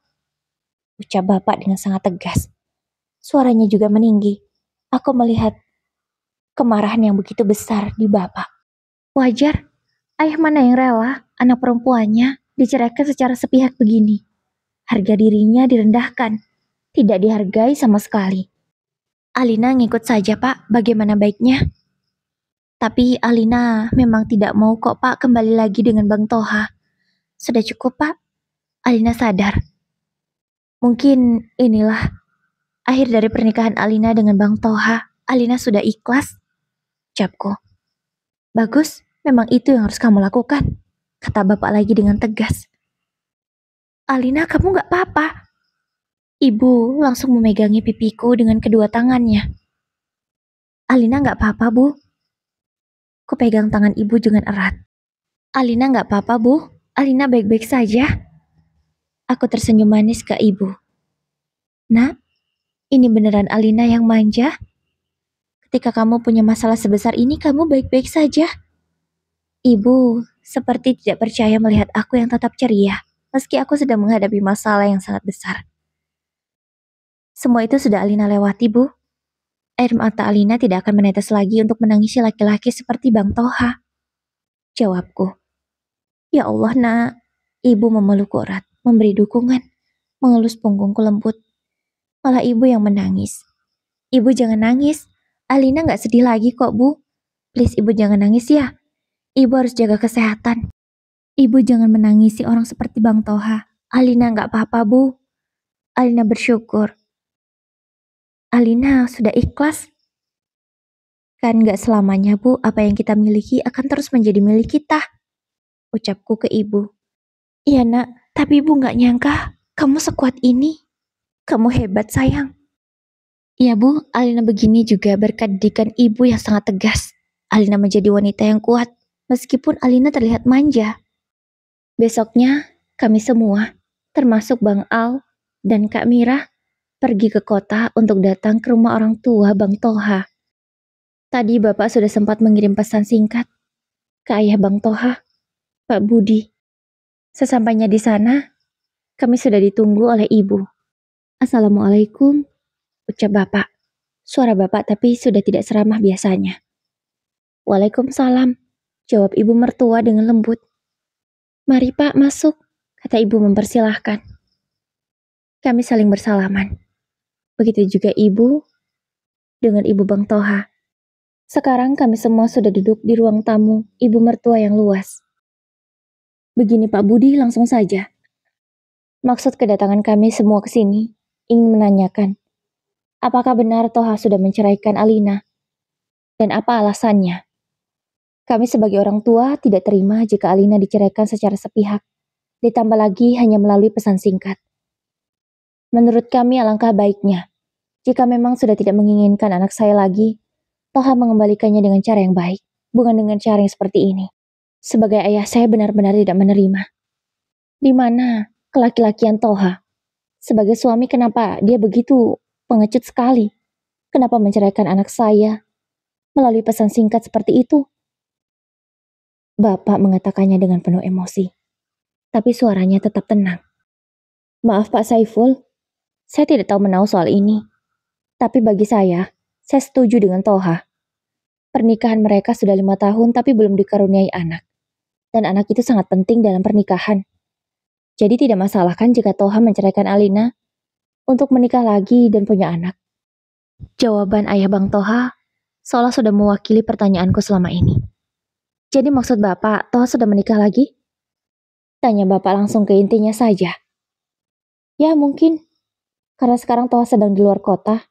Ucap bapak dengan sangat tegas. Suaranya juga meninggi. Aku melihat kemarahan yang begitu besar di bapak. Wajar, ayah mana yang rela anak perempuannya diceraikan secara sepihak begini. Harga dirinya direndahkan, tidak dihargai sama sekali. Alina ngikut saja, Pak, bagaimana baiknya? Tapi Alina memang tidak mau kok, Pak, kembali lagi dengan Bang Toha. Sudah cukup, Pak. Alina sadar. Mungkin inilah akhir dari pernikahan Alina dengan Bang Toha. Alina sudah ikhlas. Ucapku. Bagus, memang itu yang harus kamu lakukan, kata bapak lagi dengan tegas. Alina, kamu gak apa-apa. Ibu langsung memegangi pipiku dengan kedua tangannya. Alina gak apa-apa, Bu. Kupegang tangan ibu dengan erat. Alina gak apa-apa, Bu. Alina baik-baik saja. Aku tersenyum manis ke ibu. Nak, ini beneran Alina yang manja? Ketika kamu punya masalah sebesar ini, kamu baik-baik saja. Ibu seperti tidak percaya melihat aku yang tetap ceria, meski aku sedang menghadapi masalah yang sangat besar. Semua itu sudah Alina lewati, Bu. Air mata Alina tidak akan menetes lagi untuk menangisi laki-laki seperti Bang Toha. Jawabku. Ya Allah, Nak. Ibu memelukku erat, memberi dukungan, mengelus punggungku lembut. Malah ibu yang menangis. Ibu jangan nangis. Alina gak sedih lagi kok, Bu. Please, ibu jangan nangis ya. Ibu harus jaga kesehatan. Ibu jangan menangisi orang seperti Bang Toha. Alina gak apa-apa, Bu. Alina bersyukur. Alina sudah ikhlas. Kan gak selamanya, Bu, apa yang kita miliki akan terus menjadi milik kita. Ucapku ke ibu. Iya, Nak, tapi ibu gak nyangka kamu sekuat ini. Kamu hebat, sayang. Iya, Bu, Alina begini juga berkat didikan ibu yang sangat tegas. Alina menjadi wanita yang kuat, meskipun Alina terlihat manja. Besoknya, kami semua, termasuk Bang Al dan Kak Mira, pergi ke kota untuk datang ke rumah orang tua Bang Toha. Tadi Bapak sudah sempat mengirim pesan singkat ke ayah Bang Toha, Pak Budi. Sesampainya di sana, kami sudah ditunggu oleh Ibu. Assalamualaikum, ucap Bapak. Suara Bapak tapi sudah tidak seramah biasanya. Waalaikumsalam, jawab Ibu mertua dengan lembut. Mari Pak, masuk, kata Ibu mempersilahkan. Kami saling bersalaman. Begitu juga Ibu dengan Ibu Bang Toha. Sekarang kami semua sudah duduk di ruang tamu Ibu mertua yang luas. Begini Pak Budi, langsung saja. Maksud kedatangan kami semua ke sini ingin menanyakan, apakah benar Toha sudah menceraikan Alina? Dan apa alasannya? Kami sebagai orang tua tidak terima jika Alina diceraikan secara sepihak, ditambah lagi hanya melalui pesan singkat. Menurut kami alangkah baiknya, jika memang sudah tidak menginginkan anak saya lagi, Toha mengembalikannya dengan cara yang baik, bukan dengan cara yang seperti ini. Sebagai ayah saya benar-benar tidak menerima. Di mana kelaki-lakian Toha? Sebagai suami kenapa dia begitu pengecut sekali? Kenapa menceraikan anak saya melalui pesan singkat seperti itu? Bapak mengatakannya dengan penuh emosi, tapi suaranya tetap tenang. Maaf Pak Saiful, saya tidak tahu menahu soal ini. Tapi bagi saya setuju dengan Toha. Pernikahan mereka sudah 5 tahun tapi belum dikaruniai anak. Dan anak itu sangat penting dalam pernikahan. Jadi tidak masalah kan jika Toha menceraikan Alina untuk menikah lagi dan punya anak. Jawaban ayah Bang Toha seolah sudah mewakili pertanyaanku selama ini. Jadi maksud Bapak, Toha sudah menikah lagi? Tanya Bapak langsung ke intinya saja. Ya mungkin, karena sekarang Toha sedang di luar kota.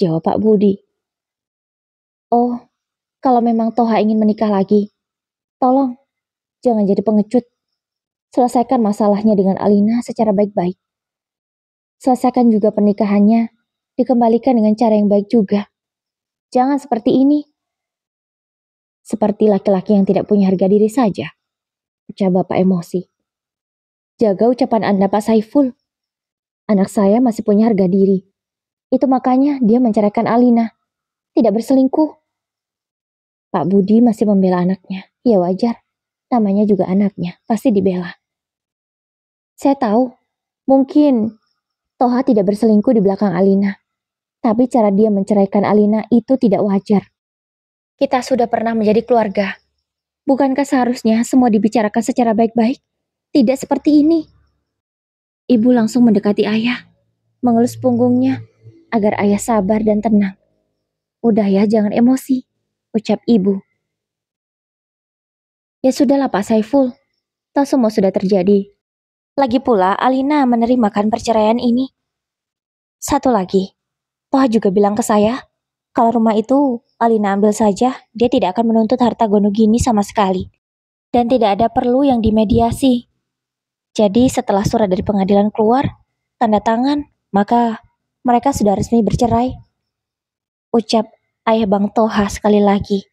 Jawab Pak Budi. Oh, kalau memang Toha ingin menikah lagi, tolong, jangan jadi pengecut. Selesaikan masalahnya dengan Alina secara baik-baik. Selesaikan juga pernikahannya, dikembalikan dengan cara yang baik juga. Jangan seperti ini. Seperti laki-laki yang tidak punya harga diri saja. Ucap Bapak emosi. Jaga ucapan Anda Pak Saiful. Anak saya masih punya harga diri. Itu makanya dia menceraikan Alina. Tidak berselingkuh. Pak Budi masih membela anaknya. Ya wajar. Namanya juga anaknya. Pasti dibela. Saya tahu. Mungkin Toha tidak berselingkuh di belakang Alina. Tapi cara dia menceraikan Alina itu tidak wajar. Kita sudah pernah menjadi keluarga. Bukankah seharusnya semua dibicarakan secara baik-baik? Tidak seperti ini. Ibu langsung mendekati ayah, mengelus punggungnya, agar ayah sabar dan tenang. Udah ya, jangan emosi, ucap ibu. Ya sudahlah Pak Saiful, tahu semua sudah terjadi. Lagi pula Alina menerimakan perceraian ini. Satu lagi, Toha juga bilang ke saya, kalau rumah itu Alina ambil saja, dia tidak akan menuntut harta Gonogini sama sekali. Dan tidak ada perlu yang dimediasi. Jadi setelah surat dari pengadilan keluar, tanda tangan, maka mereka sudah resmi bercerai. Ucap ayah Bang Toha sekali lagi.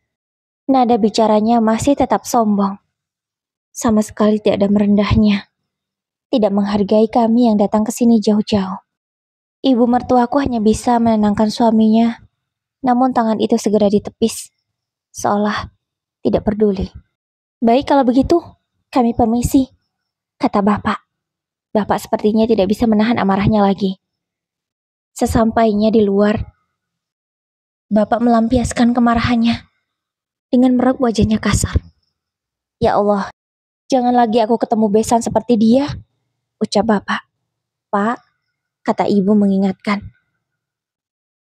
Nada bicaranya masih tetap sombong. Sama sekali tidak ada merendahnya. Tidak menghargai kami yang datang ke sini jauh-jauh. Ibu mertuaku hanya bisa menenangkan suaminya, namun tangan itu segera ditepis, seolah tidak peduli. Baik kalau begitu, kami permisi, kata bapak. Bapak sepertinya tidak bisa menahan amarahnya lagi. Sesampainya di luar, bapak melampiaskan kemarahannya dengan meraup wajahnya kasar. Ya Allah, jangan lagi aku ketemu besan seperti dia, ucap bapak. Pak, kata ibu mengingatkan.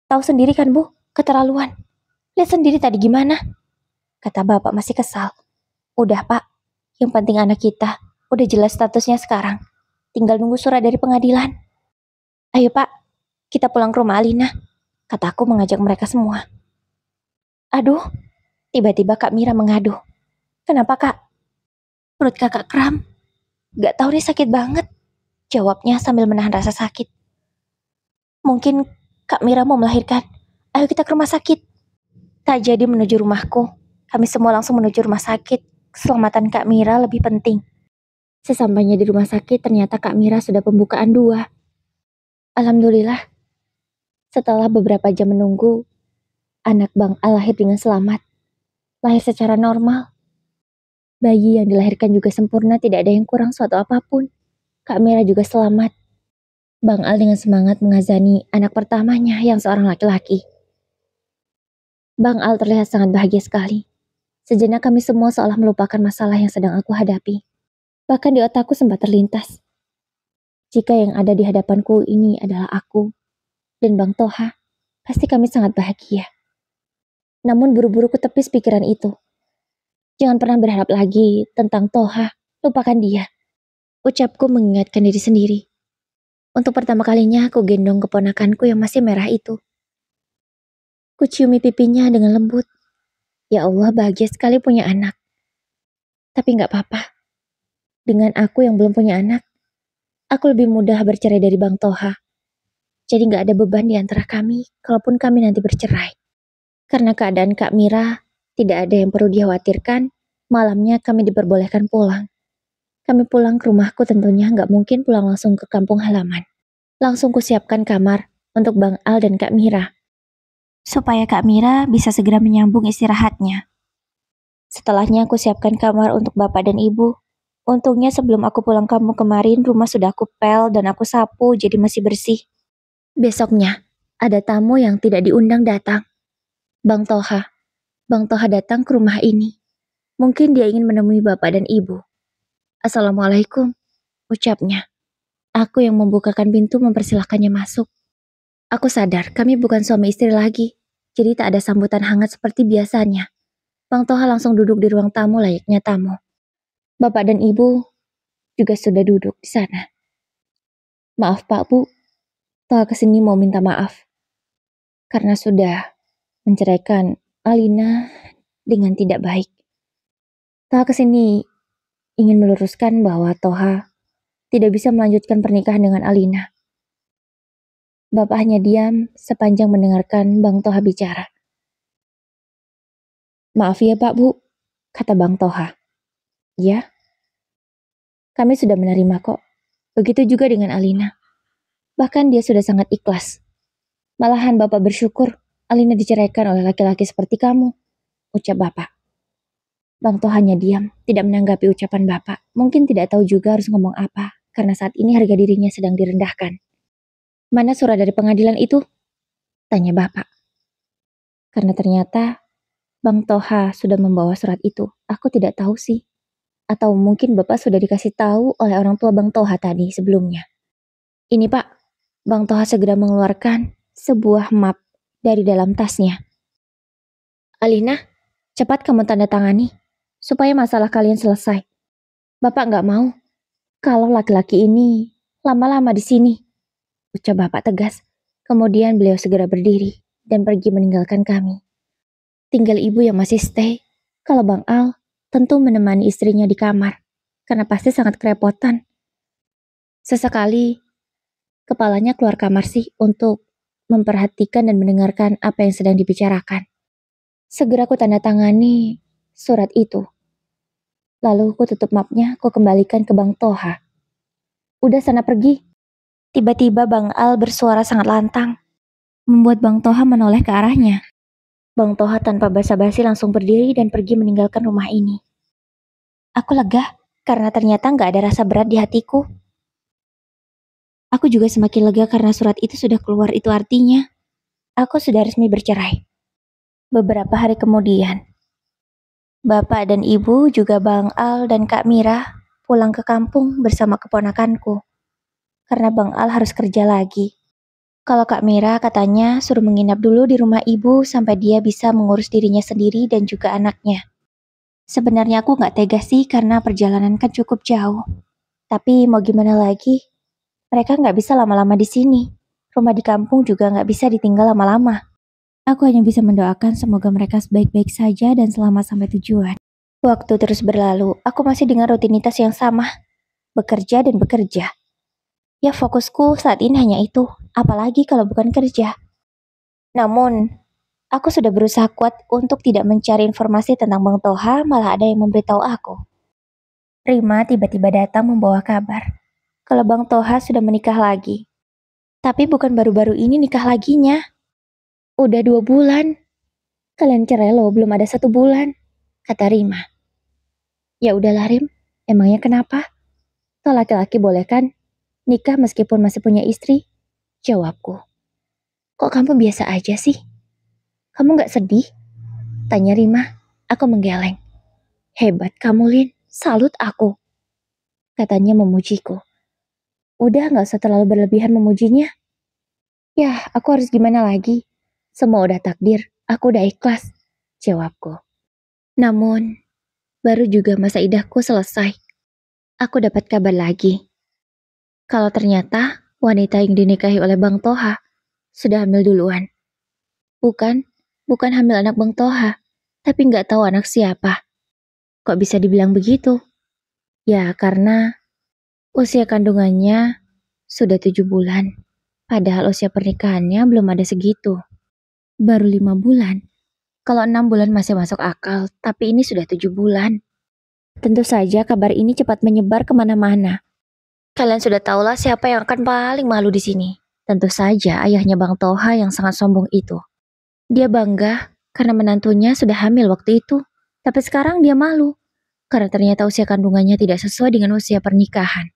Tahu sendiri kan Bu, keterlaluan. Lihat sendiri tadi gimana, kata bapak masih kesal. Udah Pak, yang penting anak kita udah jelas statusnya sekarang. Tinggal nunggu surat dari pengadilan. Ayo Pak, kita pulang ke rumah Alina, kataku mengajak mereka semua. Aduh, tiba-tiba Kak Mira mengadu. Kenapa Kak? Perut kakak kram. Gak tahu nih sakit banget, jawabnya sambil menahan rasa sakit. Mungkin Kak Mira mau melahirkan. Ayo kita ke rumah sakit. Tak jadi menuju rumahku. Kami semua langsung menuju rumah sakit. Keselamatan Kak Mira lebih penting. Sesampainya di rumah sakit, ternyata Kak Mira sudah pembukaan 2. Alhamdulillah. Setelah beberapa jam menunggu, anak Bang Al lahir dengan selamat. Lahir secara normal. Bayi yang dilahirkan juga sempurna, tidak ada yang kurang suatu apapun. Kak Mira juga selamat. Bang Al dengan semangat mengazani anak pertamanya yang seorang laki-laki. Bang Al terlihat sangat bahagia sekali. Sejenak kami semua seolah melupakan masalah yang sedang aku hadapi. Bahkan di otakku sempat terlintas. Jika yang ada di hadapanku ini adalah aku dan Bang Toha, pasti kami sangat bahagia. Namun buru-buru kutepis pikiran itu. Jangan pernah berharap lagi tentang Toha, lupakan dia. Ucapku mengingatkan diri sendiri. Untuk pertama kalinya aku gendong keponakanku yang masih merah itu. Kuciumi pipinya dengan lembut. Ya Allah, bahagia sekali punya anak. Tapi gak apa-apa. Dengan aku yang belum punya anak, aku lebih mudah bercerai dari Bang Toha. Jadi gak ada beban di antara kami, kalaupun kami nanti bercerai. Karena keadaan Kak Mira, tidak ada yang perlu dikhawatirkan, malamnya kami diperbolehkan pulang. Kami pulang ke rumahku tentunya gak mungkin pulang langsung ke kampung halaman. Langsung kusiapkan kamar untuk Bang Al dan Kak Mira. Supaya Kak Mira bisa segera menyambung istirahatnya. Setelahnya aku siapkan kamar untuk bapak dan ibu. Untungnya sebelum aku pulang kampung kemarin, rumah sudah aku pel dan aku sapu jadi masih bersih. Besoknya, ada tamu yang tidak diundang datang. Bang Toha. Bang Toha datang ke rumah ini. Mungkin dia ingin menemui bapak dan ibu. Assalamualaikum, ucapnya. Aku yang membukakan pintu mempersilahkannya masuk. Aku sadar kami bukan suami istri lagi, jadi tak ada sambutan hangat seperti biasanya. Bang Toha langsung duduk di ruang tamu layaknya tamu. Bapak dan ibu juga sudah duduk di sana. Maaf Pak Bu, Toha kesini mau minta maaf. Karena sudah menceraikan Alina dengan tidak baik. Toha kesini ingin meluruskan bahwa Toha tidak bisa melanjutkan pernikahan dengan Alina. Bapak hanya diam sepanjang mendengarkan Bang Toha bicara. Maaf ya Pak Bu, kata Bang Toha. Ya, kami sudah menerima kok. Begitu juga dengan Alina. Bahkan dia sudah sangat ikhlas. Malahan Bapak bersyukur Alina diceraikan oleh laki-laki seperti kamu, ucap Bapak. Bang Toha hanya diam, tidak menanggapi ucapan Bapak. Mungkin tidak tahu juga harus ngomong apa, karena saat ini harga dirinya sedang direndahkan. Mana surat dari pengadilan itu? Tanya Bapak. Karena ternyata Bang Toha sudah membawa surat itu. Aku tidak tahu sih. Atau mungkin Bapak sudah dikasih tahu oleh orang tua Bang Toha tadi sebelumnya. Ini Pak, Bang Toha segera mengeluarkan sebuah map dari dalam tasnya. Alina, cepat kamu tanda tangani, supaya masalah kalian selesai. Bapak nggak mau kalau laki-laki ini lama-lama di sini. Ucap Bapak tegas. Kemudian beliau segera berdiri dan pergi meninggalkan kami. Tinggal ibu yang masih stay. Kalau Bang Al tentu menemani istrinya di kamar, karena pasti sangat kerepotan. Sesekali, kepalanya keluar kamar sih untuk memperhatikan dan mendengarkan apa yang sedang dibicarakan. Segera ku tanda tangani surat itu. Lalu ku tutup mapnya, ku kembalikan ke Bang Toha. Udah sana pergi. Tiba-tiba Bang Al bersuara sangat lantang, membuat Bang Toha menoleh ke arahnya. Bang Toha tanpa basa-basi langsung berdiri dan pergi meninggalkan rumah ini. Aku lega, karena ternyata nggak ada rasa berat di hatiku. Aku juga semakin lega karena surat itu sudah keluar, itu artinya aku sudah resmi bercerai. Beberapa hari kemudian, Bapak dan Ibu juga Bang Al dan Kak Mira pulang ke kampung bersama keponakanku. Karena Bang Al harus kerja lagi. Kalau Kak Mira katanya suruh menginap dulu di rumah ibu sampai dia bisa mengurus dirinya sendiri dan juga anaknya. Sebenarnya aku gak tega sih karena perjalanan kan cukup jauh. Tapi mau gimana lagi, mereka gak bisa lama-lama di sini. Rumah di kampung juga gak bisa ditinggal lama-lama. Aku hanya bisa mendoakan semoga mereka baik-baik saja dan selamat sampai tujuan. Waktu terus berlalu, aku masih dengan rutinitas yang sama. Bekerja dan bekerja. Ya fokusku saat ini hanya itu, apalagi kalau bukan kerja. Namun, aku sudah berusaha kuat untuk tidak mencari informasi tentang Bang Toha, malah ada yang memberitahu aku. Rima tiba-tiba datang membawa kabar kalau Bang Toha sudah menikah lagi. Tapi bukan baru-baru ini nikah laginya. Udah 2 bulan. Kalian cerai loh, belum ada 1 bulan, kata Rima. Ya udahlah Rim, emangnya kenapa? Toh laki-laki boleh kan nikah meskipun masih punya istri? Jawabku. Kok kamu biasa aja sih? Kamu gak sedih? Tanya Rima. Aku menggeleng. Hebat kamu Lin, salut aku. Katanya memujiku. Udah gak usah terlalu berlebihan memujinya. Yah, aku harus gimana lagi? Semua udah takdir, aku udah ikhlas. Jawabku. Namun, baru juga masa idahku selesai. Aku dapat kabar lagi. Kalau ternyata wanita yang dinikahi oleh Bang Toha sudah hamil duluan. Bukan hamil anak Bang Toha, tapi nggak tahu anak siapa. Kok bisa dibilang begitu? Ya, karena usia kandungannya sudah 7 bulan. Padahal usia pernikahannya belum ada segitu. Baru 5 bulan. Kalau 6 bulan masih masuk akal, tapi ini sudah 7 bulan. Tentu saja kabar ini cepat menyebar kemana-mana. Kalian sudah tahulah siapa yang akan paling malu di sini. Tentu saja ayahnya Bang Toha yang sangat sombong itu. Dia bangga karena menantunya sudah hamil waktu itu. Tapi sekarang dia malu karena ternyata usia kandungannya tidak sesuai dengan usia pernikahan.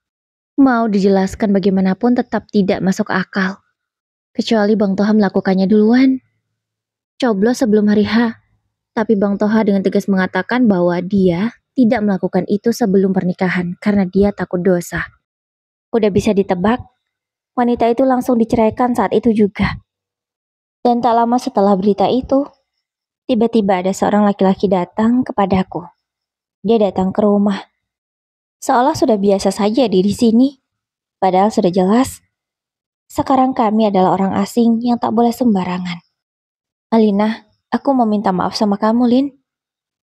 Mau dijelaskan bagaimanapun tetap tidak masuk akal. Kecuali Bang Toha melakukannya duluan. Coblos sebelum hari H. Tapi Bang Toha dengan tegas mengatakan bahwa dia tidak melakukan itu sebelum pernikahan karena dia takut dosa. Udah bisa ditebak, wanita itu langsung diceraikan saat itu juga. Dan tak lama setelah berita itu, tiba-tiba ada seorang laki-laki datang kepadaku. Dia datang ke rumah. Seolah sudah biasa saja di sini. Padahal sudah jelas, sekarang kami adalah orang asing yang tak boleh sembarangan. Alina, aku mau minta maaf sama kamu, Lin.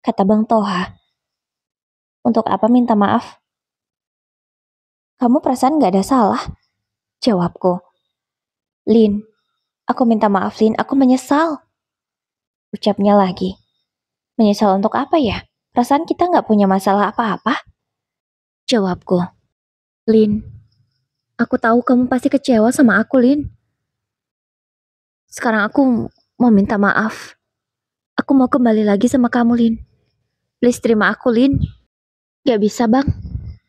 Kata Bang Toha. Untuk apa minta maaf? Kamu perasaan gak ada salah? Jawabku. Lin, aku minta maaf Lin, aku menyesal. Ucapnya lagi. Menyesal untuk apa ya? Perasaan kita gak punya masalah apa-apa. Jawabku. Lin, aku tahu kamu pasti kecewa sama aku, Lin. Sekarang aku mau minta maaf. Aku mau kembali lagi sama kamu, Lin. Please terima aku, Lin. Gak bisa, Bang.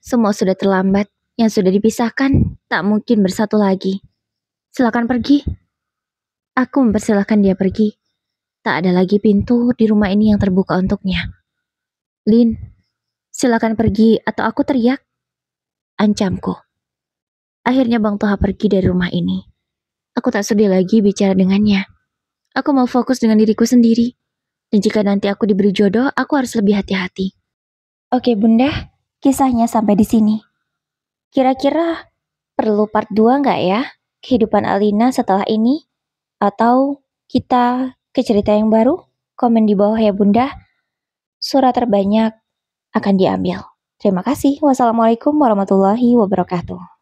Semua sudah terlambat. Yang sudah dipisahkan, tak mungkin bersatu lagi. Silakan pergi. Aku mempersilahkan dia pergi. Tak ada lagi pintu di rumah ini yang terbuka untuknya. Lin, silakan pergi atau aku teriak. Ancamku. Akhirnya Bang Toha pergi dari rumah ini. Aku tak sudi lagi bicara dengannya. Aku mau fokus dengan diriku sendiri. Dan jika nanti aku diberi jodoh, aku harus lebih hati-hati. Oke Bunda, kisahnya sampai di sini. Kira-kira perlu part 2 nggak ya? Kehidupan Alina setelah ini? Atau kita ke cerita yang baru? Komen di bawah ya Bunda. Surat terbanyak akan diambil. Terima kasih. Wassalamualaikum warahmatullahi wabarakatuh.